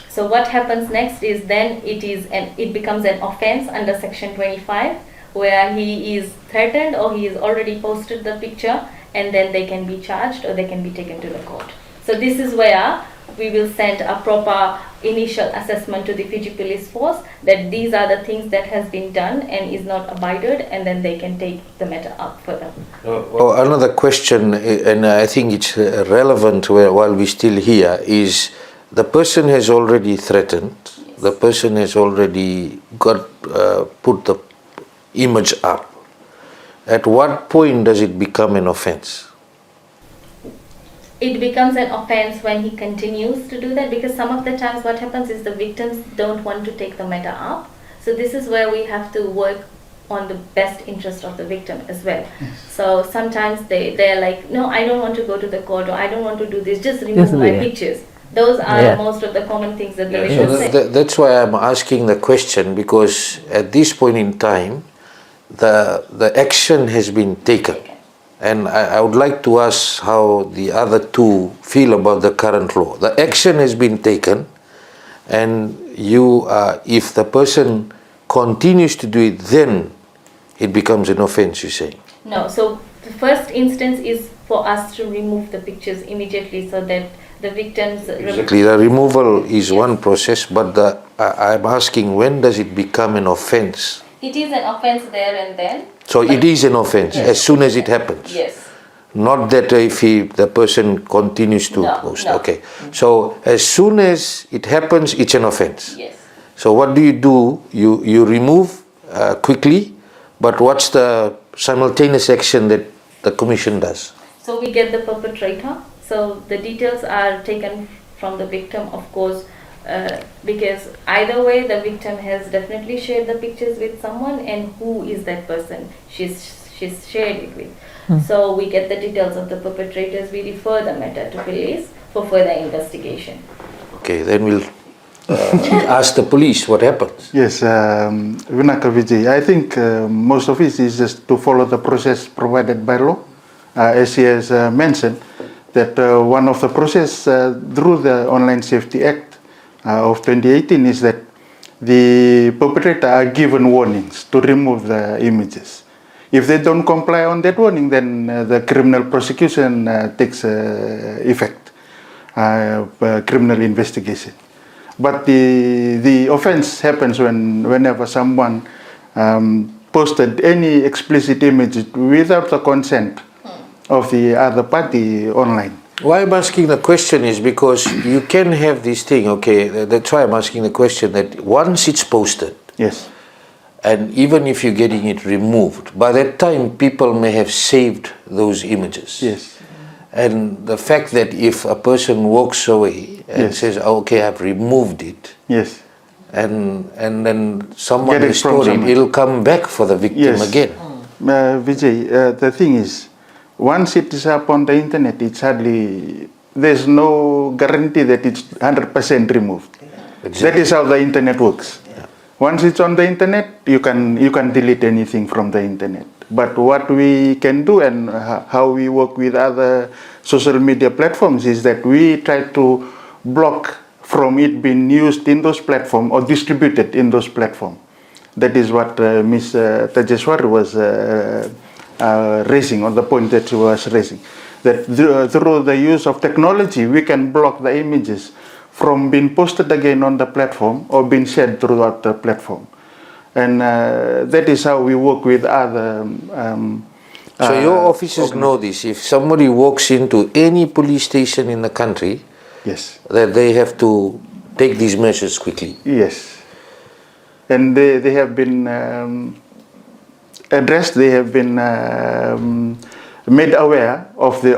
So what happens next is then it becomes an offense under Section 25, where he is threatened or he has already posted the picture, and then they can be charged or they can be taken to the court. So this is where we will send a proper initial assessment to the Fiji police force that these are the things that has been done and is not abided, and then they can take the matter up further. Another question, and I think it's relevant while we're still here, is the person has already threatened, the person has already put the image up. At what point does it become an offense? It becomes an offense when he continues to do that, because some of the times what happens is the victims don't want to take the matter up. So this is where we have to work on the best interest of the victim as well. So sometimes they're like, no, I don't want to go to the court, or I don't want to do this, just remove my pictures. Those are most of the common things that the victims say. That's why I'm asking the question, because at this point in time, the action has been taken. And I would like to ask how the other two feel about the current law. The action has been taken, and if the person continues to do it, then it becomes an offense, you say? No, so the first instance is for us to remove the pictures immediately so that the victims... Exactly, the removal is one process, but I'm asking, when does it become an offense? It is an offense there and then. So it is an offense as soon as it happens? Yes. Not that if the person continues to post. No. Okay. So as soon as it happens, it's an offense. Yes. So what do? You remove quickly, but what's the simultaneous action that the commission does? So we get the perpetrator. So the details are taken from the victim, of course, because either way the victim has definitely shared the pictures with someone, and who is that person she's shared it with. So we get the details of the perpetrators, we refer the matter to police for further investigation. Okay, then we'll ask the police what happens. Yes, Savenaca Vijay, I think most of it is just to follow the process provided by law. As he has mentioned, that one of the process through the Online Safety Act of 2018 is that the perpetrator are given warnings to remove the images. If they don't comply on that warning, then the criminal prosecution takes effect, criminal investigation. But the offense happens whenever someone posted any explicit image without the consent other party online. Why I'm asking the question is because you can have this thing, okay, that's why I'm asking the question, that once it's posted, yes, and even if you're getting it removed, by that time people may have saved those images. Yes. And the fact that if a person walks away and says, okay, I've removed it, yes, and then someone Get it from restored it, someone. it'll come back for the victim Yes. again. Vijay, the thing is, once it is up on the internet, it's hardly, there's no guarantee that it's 100% removed. Exactly. That is how the internet works. Once it's on the internet, you can delete anything from the internet. But what we can do and how we work with other social media platforms is that we try to block from it being used in those platforms or distributed in those platforms. That is what Ms. Tajeshwari was raising, on the point that she was raising. That through the use of technology, we can block the images from being posted again on the platform or being shared throughout the platform. And that is how we work with other So your officers know this. If somebody walks into any police station in the country, yes, that they have to take these measures quickly. Yes. And they have been addressed, they have been made aware of the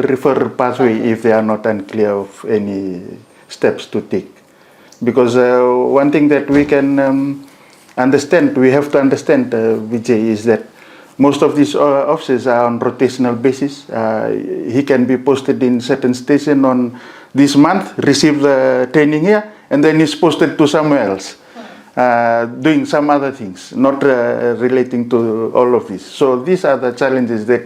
refer pathway if they are not unclear of any steps to take. Because one thing that we can understand, we have to understand, Vijay, is that most of these officers are on rotational basis. He can be posted in certain station on this month, receive the training here, and then he's posted to somewhere else, doing some other things, not relating to all of this. So these are the challenges that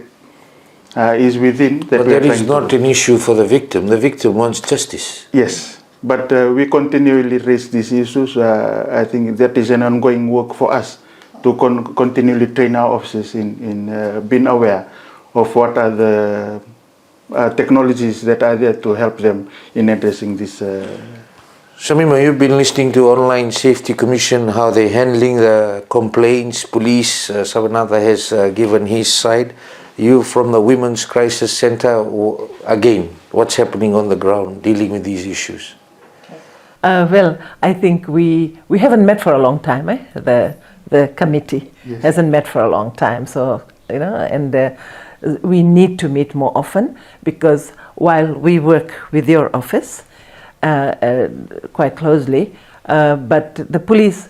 is within. That But that is not an issue for the victim. The victim wants justice. Yes, but we continually raise these issues. I think that is an ongoing work for us to continually train our officers in being aware of what are the technologies that are there to help them in addressing this. Shamima, you've been listening to Online Safety Commission, how they're handling the complaints. Police, Savenaca has given his side. You from the Women's Crisis Center, again, what's happening on the ground dealing with these issues? Well, I think we haven't met for a long time. The committee hasn't met for a long time. So, and we need to meet more often, because while we work with your office quite closely, but the police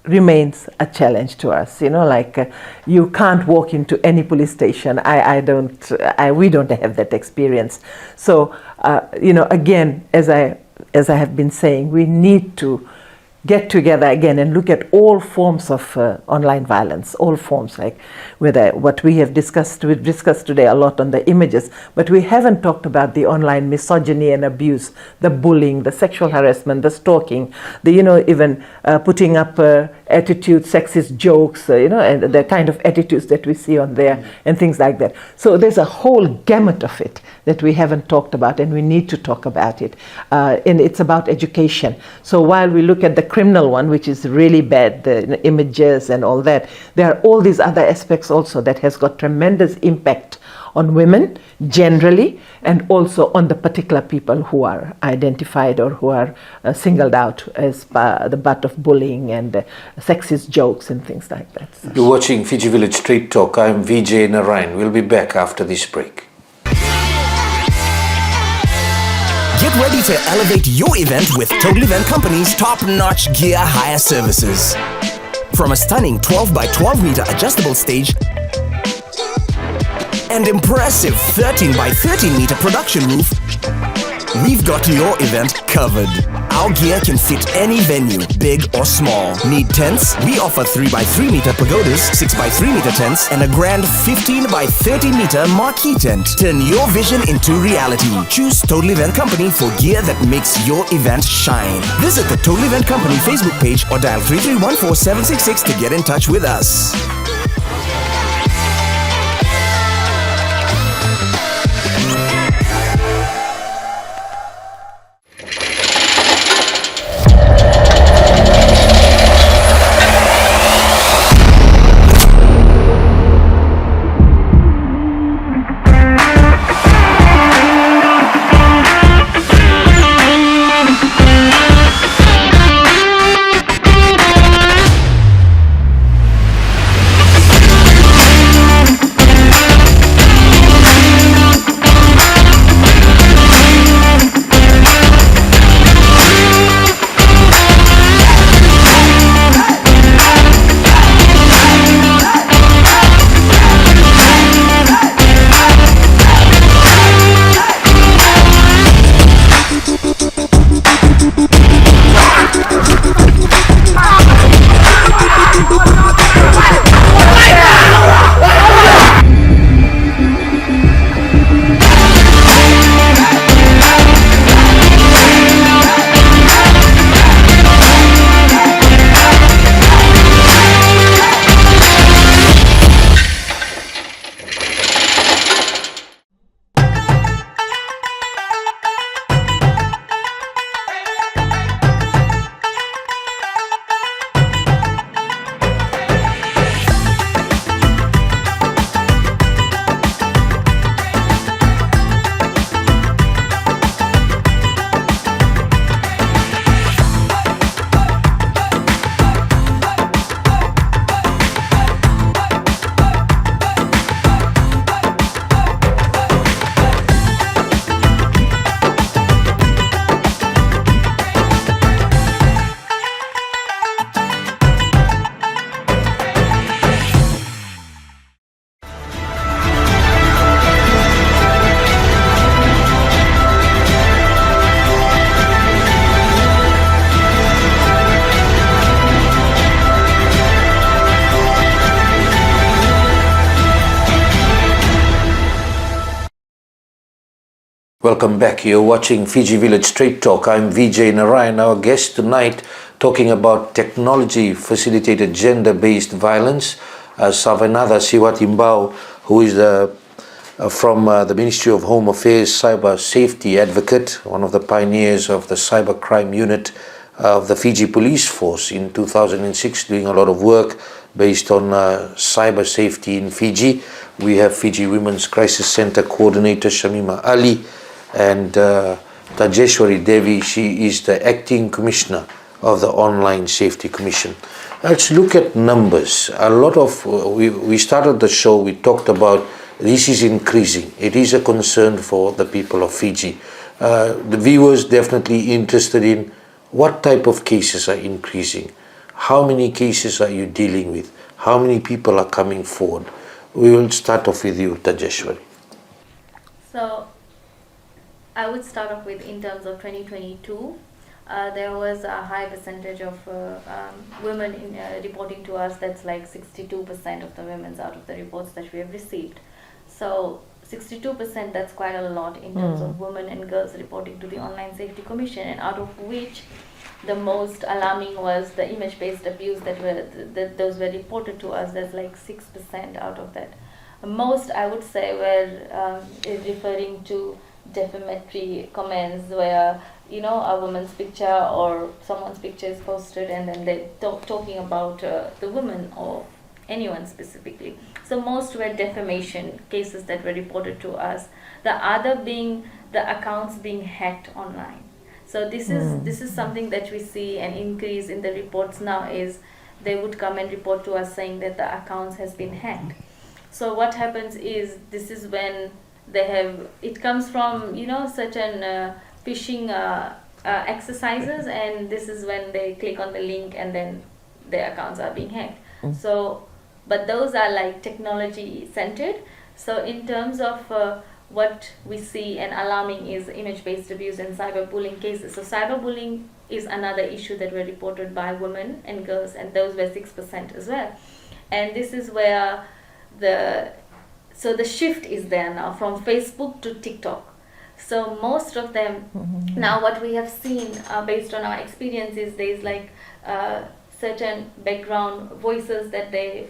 remains a challenge to us. You can't walk into any police station. We don't have that experience. So, again, as I have been saying, we need to get together again and look at all forms of online violence, all forms, like whether what we've discussed today a lot on the images, but we haven't talked about the online misogyny and abuse, the bullying, the sexual harassment, the stalking, even putting up attitudes, sexist jokes, and the kind of attitudes that we see on there and things like that. So there's a whole gamut of it that we haven't talked about, and we need to talk about it. And it's about education. So while we look at the criminal one, which is really bad, the images and all that, there are all these other aspects also that has got tremendous impact on women generally, and also on the particular people who are identified or who are singled out as the butt of bullying and sexist jokes and things like that. So. You're watching Fiji Village Straight Talk. I'm Vijay Narayan. We'll be back after this break. Get ready to elevate your event with Total Event Company's top-notch gear hire services. From a stunning 12 by 12 meter adjustable stage and impressive 13 by 13 meter production roof, we've got your event covered. Our gear can fit any venue, big or small. Need tents? We offer 3 by 3 meter pagodas, 6 by 3 meter tents, and a grand 15 by 30 meter marquee tent. Turn your vision into reality. Choose Total Event Company for gear that makes your event shine. Visit the Total Event Company Facebook page or dial 3314766 to get in touch with us. Welcome back. You're watching Fiji Village Straight Talk. I'm Vijay Narayan. Our guest tonight talking about technology-facilitated gender-based violence. Savenaca Siwatibau, who is from the Ministry of Home Affairs Cyber Safety Advocate, one of the pioneers of the cyber crime unit of the Fiji Police Force in 2006, doing a lot of work based on cyber safety in Fiji. We have Fiji Women's Crisis Center Coordinator Shamima Ali, and Tajeshwari Devi. She is the Acting Commissioner of the Online Safety Commission. Let's look at numbers. A lot of, we started the show, we talked about this is increasing. It is a concern for the people of Fiji. The viewers definitely interested in what type of cases are increasing. How many cases are you dealing with? How many people are coming forward? We will start off with you, Tajeshwari. So, I would start off with, in terms of 2022, there was a high percentage of women reporting to us. That's like 62% of the women out of the reports that we have received. So 62%, that's quite a lot in terms of women and girls reporting to the Online Safety Commission, and out of which the most alarming was the image-based abuse those were reported to us. That's like 6% out of that. Most, I would say, were referring to defamatory comments where, you know, a woman's picture or someone's picture is posted and then they're talking about the woman or anyone specifically. So most were defamation cases that were reported to us. The other being the accounts being hacked online. So this is something that we see an increase in the reports now. Is they would come and report to us saying that the accounts has been hacked. So what happens is, this is when it comes from, you know, certain phishing exercises, and this is when they click on the link and then their accounts are being hacked. So, but those are like technology centered. So in terms of what we see and alarming is image-based abuse and cyberbullying cases. So cyberbullying is another issue that were reported by women and girls, and those were 6% as well. And this is where the shift is there now from Facebook to TikTok. So most of them, now what we have seen based on our experiences, there's like certain background voices that they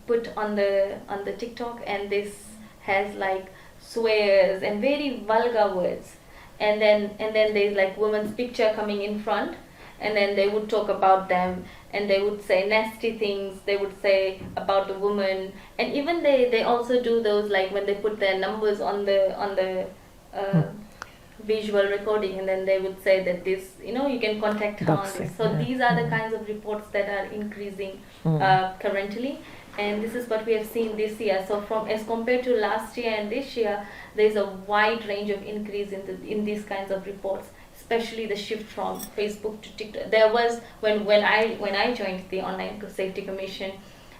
put on the TikTok, and this has like swears and very vulgar words, and then there's like woman's picture coming in front, and then they would talk about them, and they would say nasty things they would say about the woman. And even they also do those, like when they put their numbers on the visual recording, and then they would say that this, you know, you can contact her on this. So these are the kinds of reports that are increasing currently, and this is what we have seen this year. So from, as compared to last year and this year, there's a wide range of increase in these kinds of reports, especially the shift from Facebook to TikTok. There was, when I joined the Online Safety Commission,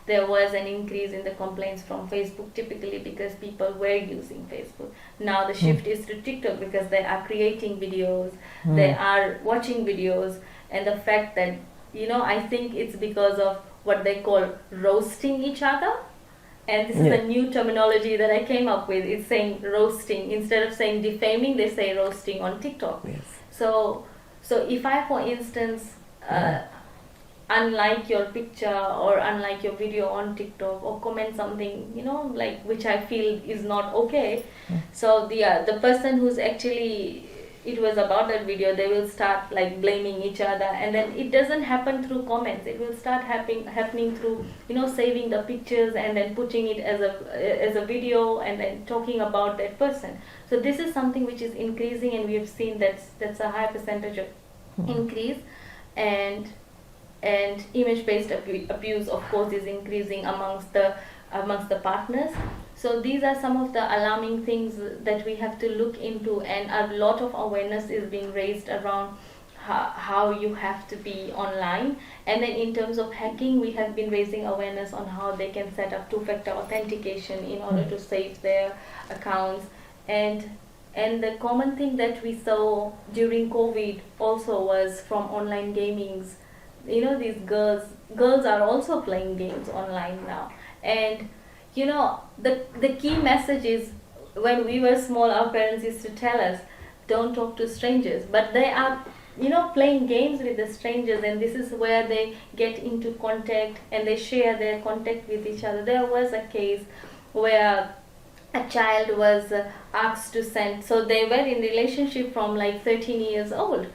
there was an increase in the complaints from Facebook, typically because people were using Facebook. Now the shift is to TikTok because they are creating videos, they are watching videos, and the fact that, you know, I think it's because of what they call roasting each other. And this is a new terminology that I came up with. It's saying roasting. Instead of saying defaming, they say roasting on TikTok. Yes. So if I, for instance, unlike your picture or unlike your video on TikTok, or comment something, you know, like which I feel is not okay, so the person who's actually, it was about that video, they will start like blaming each other, and then it doesn't happen through comments. It will start happening through, you know, saving the pictures and then putting it as a video and then talking about that person. So this is something which is increasing, and we have seen that's a high percentage of increase. And image-based abuse, of course, is increasing amongst the partners. So these are some of the alarming things that we have to look into, and a lot of awareness is being raised around how you have to be online. And then in terms of hacking, we have been raising awareness on how they can set up two-factor authentication in order to save their accounts. And the common thing that we saw during COVID also was from online gamings. You know, these girls are also playing games online now, and you know, the key message is when we were small, our parents used to tell us, don't talk to strangers. But they are, playing games with the strangers, and this is where they get into contact and they share their contact with each other. There was a case where a child was asked to send, so they were in relationship from like 13 years old,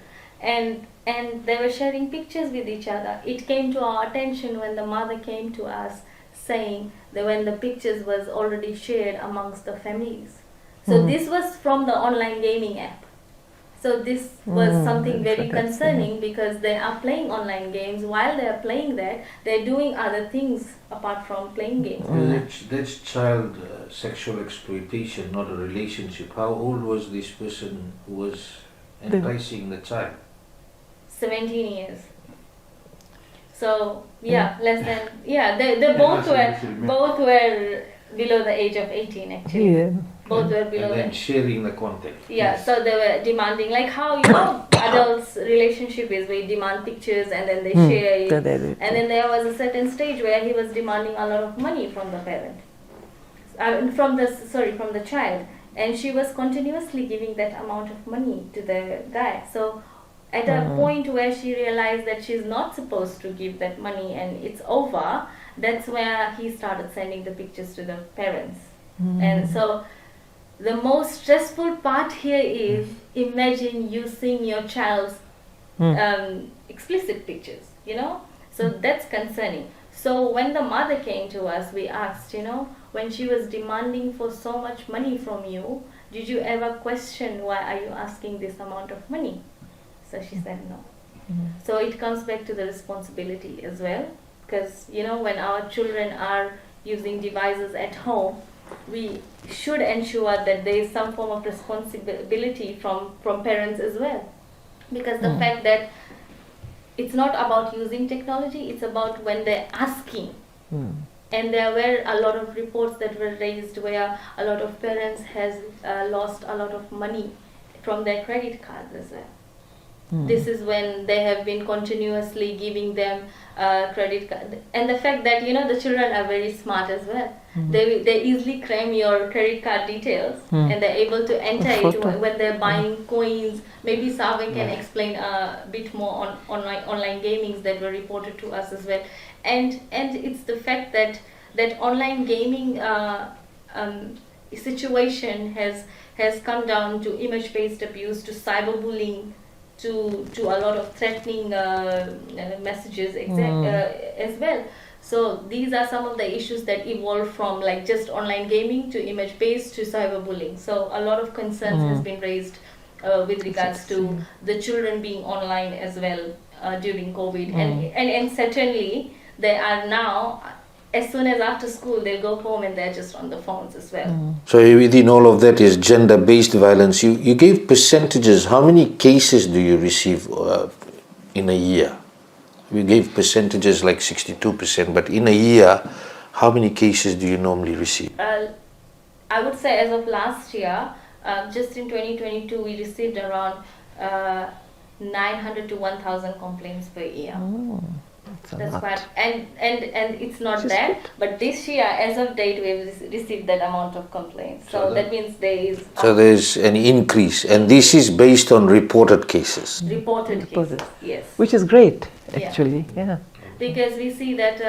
and they were sharing pictures with each other. It came to our attention when the mother came to us saying that when the pictures was already shared amongst the families. So this was from the online gaming app. So this was something very concerning, because they are playing online games. While they are playing that, they're doing other things apart from playing games. That's child sexual exploitation, not a relationship. How old was this person who was enticing the child? 17 years. So less than they both were below the age of 18 actually. Yeah. Both were below. And then sharing the content. Yeah, so they were demanding, like how adults' relationship is, we demand pictures and then they share it. And then there was a certain stage where he was demanding a lot of money from the parent, from the child, and she was continuously giving that amount of money to the guy. So at a point where she realized that she's not supposed to give that money and it's over, that's where he started sending the pictures to the parents. And so the most stressful part here is, imagine you seeing your child's explicit pictures, so that's concerning. So when the mother came to us, we asked, when she was demanding for so much money from you, did you ever question why are you asking this amount of money? So she said no. So it comes back to the responsibility as well, because when our children are using devices at home, we should ensure that there is some form of responsibility from parents as well, because the fact that it's not about using technology, it's about when they're asking. And there were a lot of reports that were raised where a lot of parents has lost a lot of money from their credit cards as well. This is when they have been continuously giving them credit card, and the fact that the children are very smart as well. They easily claim your credit card details, and they're able to enter it when they're buying coins. Maybe Save can explain a bit more on online gamings that were reported to us as well. And it's the fact that online gaming situation has come down to image-based abuse, to cyberbullying, to a lot of threatening messages as well. So these are some of the issues that evolved from like just online gaming to image-based to cyberbullying. So a lot of concerns has been raised with regards to the children being online as well during COVID. And certainly they are now, as soon as after school, they'll go home and they're just on the phones as well. So within all of that is gender-based violence. You gave percentages. How many cases do you receive in a year? You gave percentages like 62%, but in a year, how many cases do you normally receive? I would say as of last year, just in 2022, we received around 900 to 1,000 complaints per year. That's quite, and it's not that, but this year, as of date, we've received that amount of complaints. So that means there is. So there's an increase, and this is based on reported cases. Reported cases, yes. Which is great, actually, yeah. Because we see that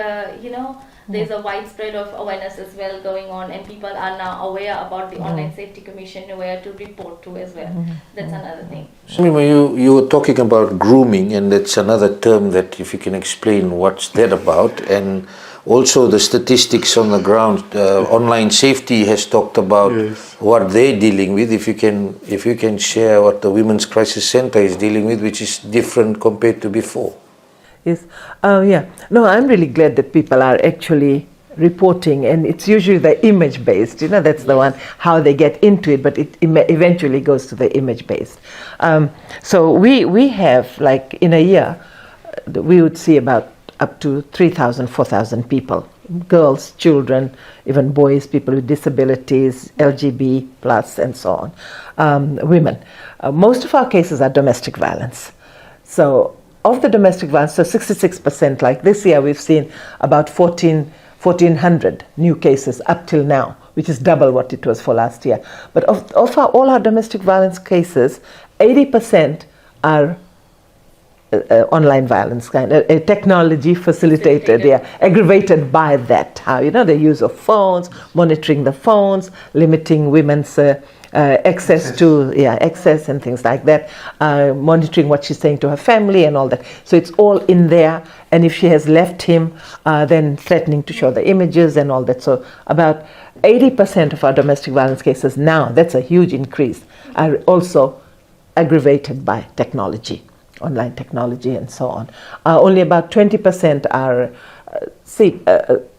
there's a widespread of awareness as well going on, and people are now aware about the Online Safety Commission, where to report to as well. That's another thing. Shamima, you were talking about grooming, and that's another term that if you can explain what's that about, and also the statistics on the ground. Online Safety has talked about what they're dealing with. If you can share what the Women's Crisis Center is dealing with, which is different compared to before. Yes. No, I'm really glad that people are actually reporting, and it's usually the image based, that's the one, how they get into it, but it eventually goes to the image based. So we have, like in a year, we would see about up to 3,000, 4,000 people, girls, children, even boys, people with disabilities, LGBT plus, and so on, women. Most of our cases are domestic violence. So of the domestic violence, so 66%, like this year we've seen about 1,400 new cases up till now, which is double what it was for last year. But of all our domestic violence cases, 80% are online violence, kind of technology facilitated, aggravated by that. How, the use of phones, monitoring the phones, limiting women's access and things like that, monitoring what she's saying to her family and all that. So it's all in there. And if she has left him, then threatening to show the images and all that. So about 80% of our domestic violence cases now, that's a huge increase, are also aggravated by technology, online technology and so on. Only about 20% are,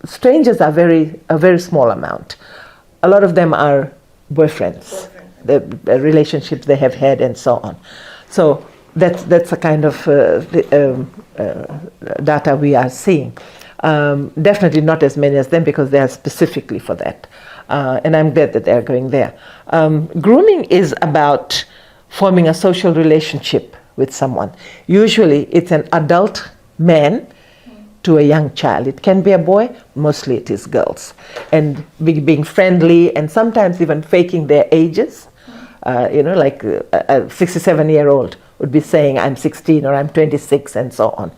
strangers are a very small amount. A lot of them are boyfriends, the relationships they have had and so on. So that's a kind of data we are seeing. Definitely not as many as them because they are specifically for that. And I'm glad that they're going there. Grooming is about forming a social relationship with someone. Usually it's an adult man to a young child. It can be a boy, mostly it is girls. And being friendly and sometimes even faking their ages. Like a 67-year-old would be saying, I'm 16 or I'm 26 and so on,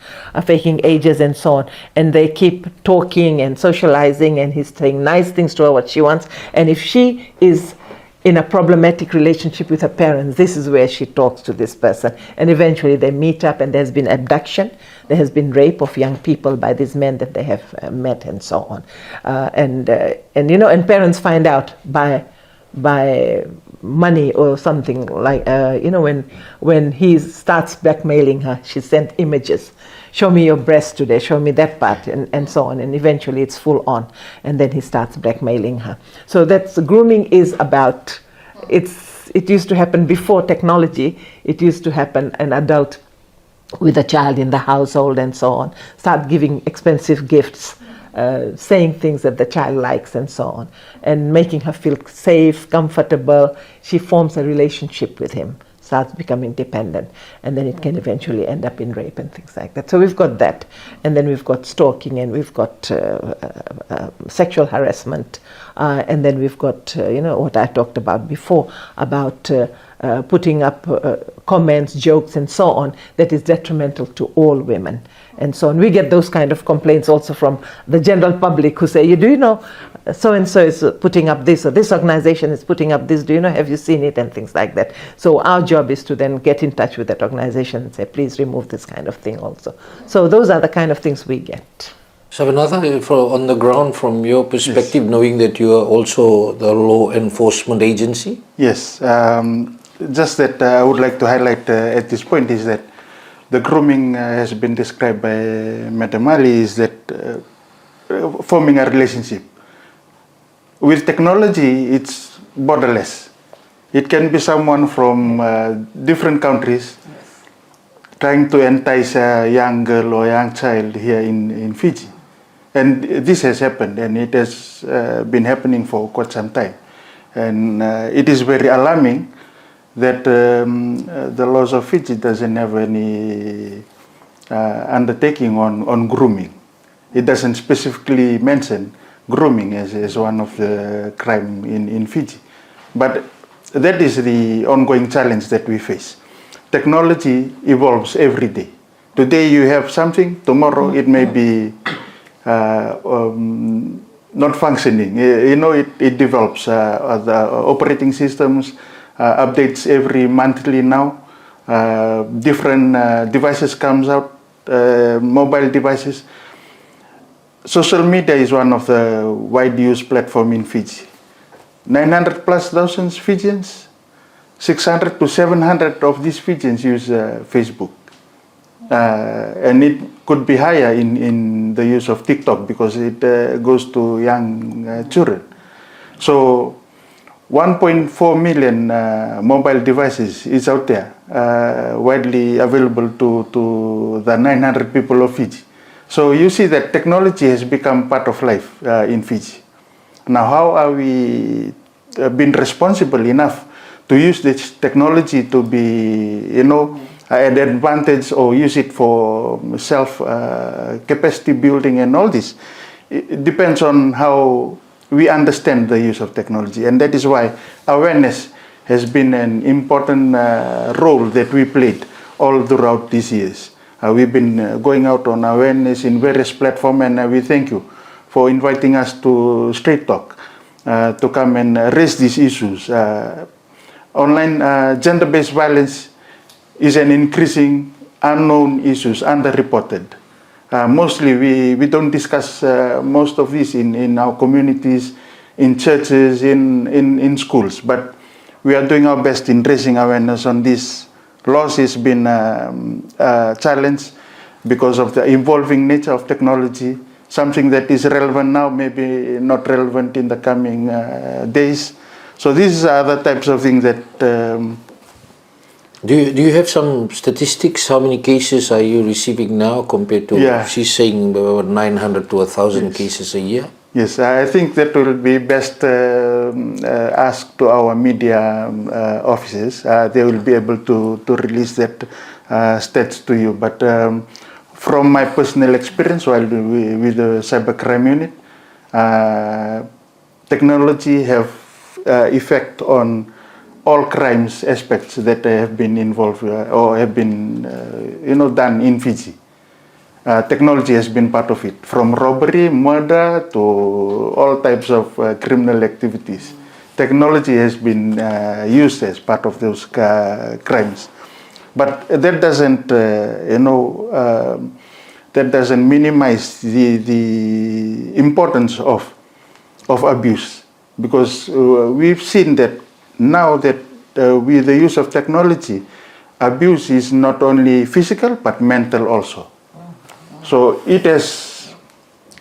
faking ages and so on. And they keep talking and socializing and he's saying nice things to her, what she wants. And if she is in a problematic relationship with her parents, this is where she talks to this person. And eventually they meet up and there's been abduction. There has been rape of young people by these men that they have met and so on. And parents find out by money or something like, when he starts blackmailing her, she sent images. Show me your breast today, show me that part, and so on. And eventually it's full on. And then he starts blackmailing her. So grooming is about, it used to happen before technology. It used to happen an adult with a child in the household and so on. Start giving expensive gifts, saying things that the child likes and so on. And making her feel safe, comfortable. She forms a relationship with him. Starts becoming dependent, and then it can eventually end up in rape and things like that. So we've got that, and then we've got stalking, and we've got sexual harassment, and then we've got what I talked about before about putting up comments, jokes, and so on that is detrimental to all women, and so on. We get those kind of complaints also from the general public who say, do you know so and so is putting up this, or this organization is putting up this, do you know, have you seen it, and things like that. So our job is to then get in touch with that organization and say, please remove this kind of thing also. So those are the kind of things we get. Savenaca, on the ground, from your perspective, yes, knowing that you are also the law enforcement agency? Yes, just that I would like to highlight at this point is that the grooming has been described by Madam Ali is that forming a relationship. With technology, it's borderless. It can be someone from different countries trying to entice a young girl or young child here in Fiji. And this has happened, and it has been happening for quite some time. And it is very alarming that the laws of Fiji doesn't have any undertaking on grooming. It doesn't specifically mention grooming as one of the crime in Fiji. But that is the ongoing challenge that we face. Technology evolves every day. Today you have something, tomorrow it may be not functioning. It develops. The operating systems updates every monthly now. Different devices comes out, mobile devices. Social media is one of the wide used platform in Fiji. 900,000+ Fijians, 600 to 700 of these Fijians use Facebook. And it could be higher in the use of TikTok because it goes to young children. So 1.4 million mobile devices is out there, widely available to the 900 people of Fiji. So you see that technology has become part of life in Fiji. Now, how are we being responsible enough to use this technology to be, an advantage or use it for self capacity building and all this? It depends on how we understand the use of technology, and that is why awareness has been an important role that we played all throughout these years. We've been going out on awareness in various platforms, and we thank you for inviting us to Straight Talk to come and raise these issues. Online gender-based violence is an increasing unknown issue, underreported. Mostly we don't discuss most of this in our communities, in churches, in schools, but we are doing our best in raising awareness on this. Loss has been a challenge because of the evolving nature of technology. Something that is relevant now may be not relevant in the coming days. So these are the types of things that... Do you have some statistics? How many cases are you receiving now compared to, she's saying about 900 to 1,000 cases a year? Yes, I think that will be best asked to our media offices. They will be able to release that stats to you. But from my personal experience while with the cybercrime unit, technology have effect on all crimes aspects that have been involved or have been done in Fiji. Technology has been part of it, from robbery, murder to all types of criminal activities. Technology has been used as part of those crimes, but that doesn't, that doesn't minimize the importance of abuse, because we've seen that now that with the use of technology, abuse is not only physical but mental also. So it has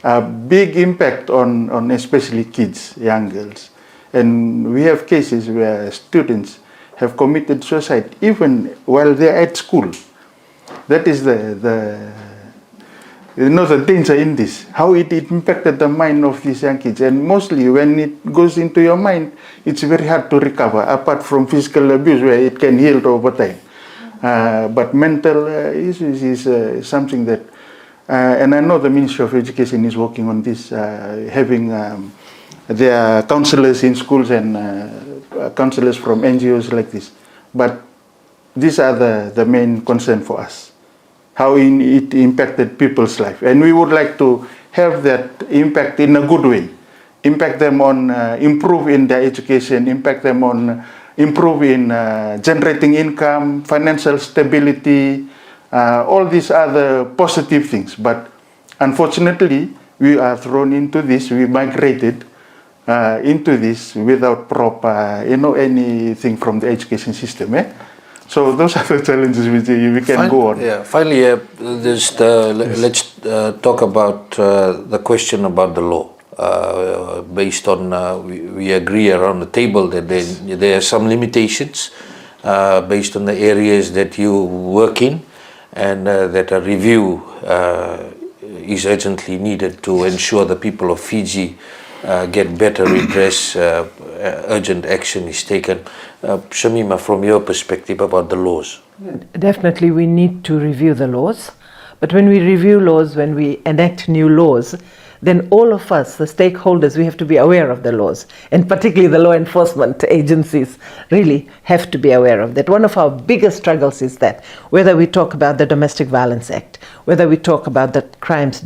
a big impact on especially kids, young girls. And we have cases where students have committed suicide even while they are at school. That is the danger in this, how it impacted the mind of these young kids. And mostly when it goes into your mind, it's very hard to recover, apart from physical abuse where it can heal over time. But mental issues is something that, and I know the Ministry of Education is working on this, having their counselors in schools and counselors from NGOs like this. But these are the main concern for us, how it impacted people's life. And we would like to have that impact in a good way, impact them on improve in their education, impact them on improve in generating income, financial stability, all these other positive things. But unfortunately, we are thrown into this, we migrated into this without proper, anything from the education system. So those are the challenges we can go on. Yeah. Finally, let's talk about the question about the law. Based on, we agree around the table that there are some limitations based on the areas that you work in, and that a review is urgently needed to ensure the people of Fiji get better redress, urgent action is taken. Shamima, from your perspective about the laws. Definitely we need to review the laws, but when we review laws, when we enact new laws, then all of us, the stakeholders, we have to be aware of the laws, and particularly the law enforcement agencies really have to be aware of that. One of our biggest struggles is that, whether we talk about the Domestic Violence Act, whether we talk about the Crimes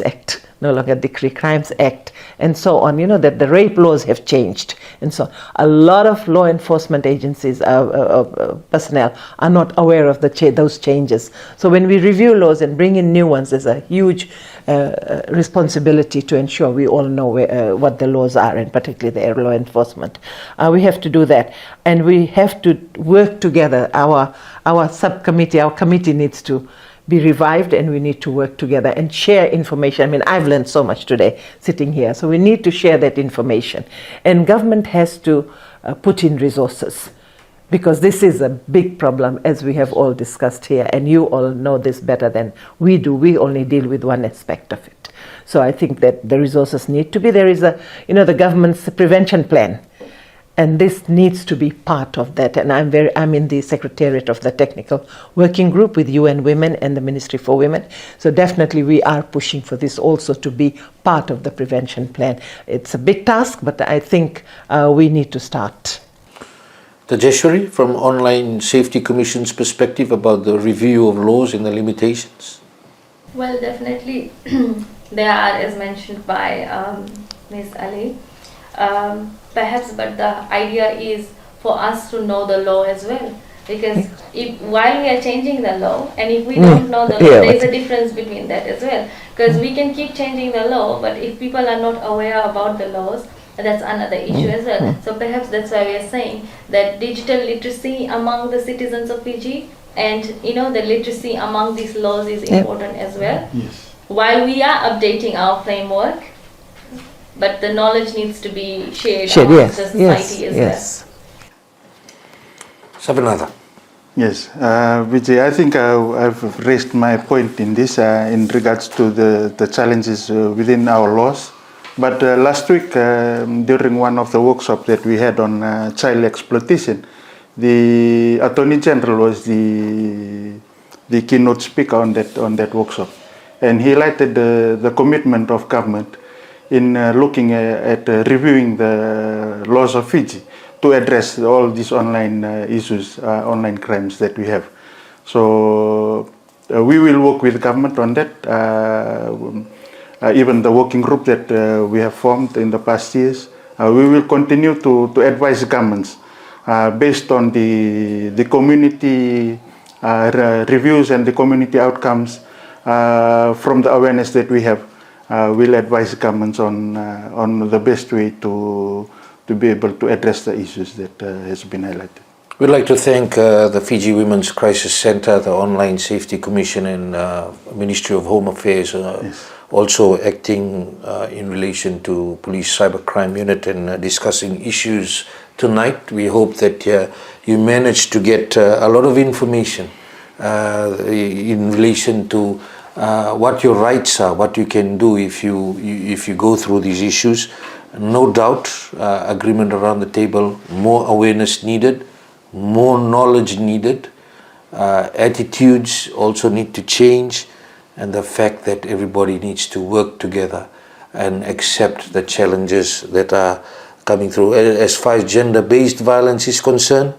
Act, no longer decree, Crimes Act, and so on, that the rape laws have changed, and so a lot of law enforcement agencies, personnel, are not aware of those changes. So when we review laws and bring in new ones, there's a huge responsibility to ensure we all know what the laws are, and particularly the law enforcement. We have to do that, and we have to work together. Our subcommittee, our committee needs to be revived, and we need to work together and share information. I mean, I've learned so much today sitting here, so we need to share that information. And government has to put in resources, because this is a big problem, as we have all discussed here, and you all know this better than we do. We only deal with one aspect of it. So I think that the resources need to be. There is the government's prevention plan, And this needs to be part of that. And I'm in the secretariat of the technical working group with UN Women and the Ministry for Women. So definitely we are pushing for this also to be part of the prevention plan. It's a big task, but I think we need to start. Tajeshwari, from Online Safety Commission's perspective about the review of laws and the limitations? Well, definitely there are, as mentioned by Ms. Ali, perhaps, but the idea is for us to know the law as well, because while we are changing the law, and if we don't know the law, there is a difference between that as well, because we can keep changing the law, but if people are not aware about the laws, that's another issue as well. So perhaps that's why we are saying that digital literacy among the citizens of Fiji and the literacy among these laws is important as well. Yes. While we are updating our framework, but the knowledge needs to be shared amongst the society as well. Savenaca. Yes, Vijay, I think I've raised my point in this in regards to the challenges within our laws. But last week, during one of the workshops that we had on child exploitation, the Attorney General was the keynote speaker on that workshop, and he highlighted the commitment of government in looking at reviewing the laws of Fiji to address all these online issues, online crimes that we have. So we will work with government on that. Even the working group that we have formed in the past years, we will continue to advise governments based on the community reviews and the community outcomes from the awareness that we have. We'll advise governments on the best way to be able to address the issues that has been highlighted. We'd like to thank the Fiji Women's Crisis Center, the Online Safety Commission, and Ministry of Home Affairs, also acting in relation to Police Cybercrime Unit and discussing issues tonight. We hope that you managed to get a lot of information in relation to what your rights are, what you can do if you go through these issues. No doubt, agreement around the table, more awareness needed, more knowledge needed, attitudes also need to change, and the fact that everybody needs to work together and accept the challenges that are coming through. As far as gender-based violence is concerned,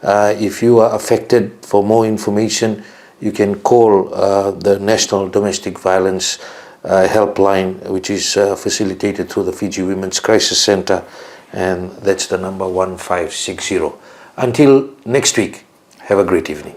if you are affected, for more information, you can call the National Domestic Violence Helpline, which is facilitated through the Fiji Women's Crisis Center, and that's the number 1560. Until next week, have a great evening.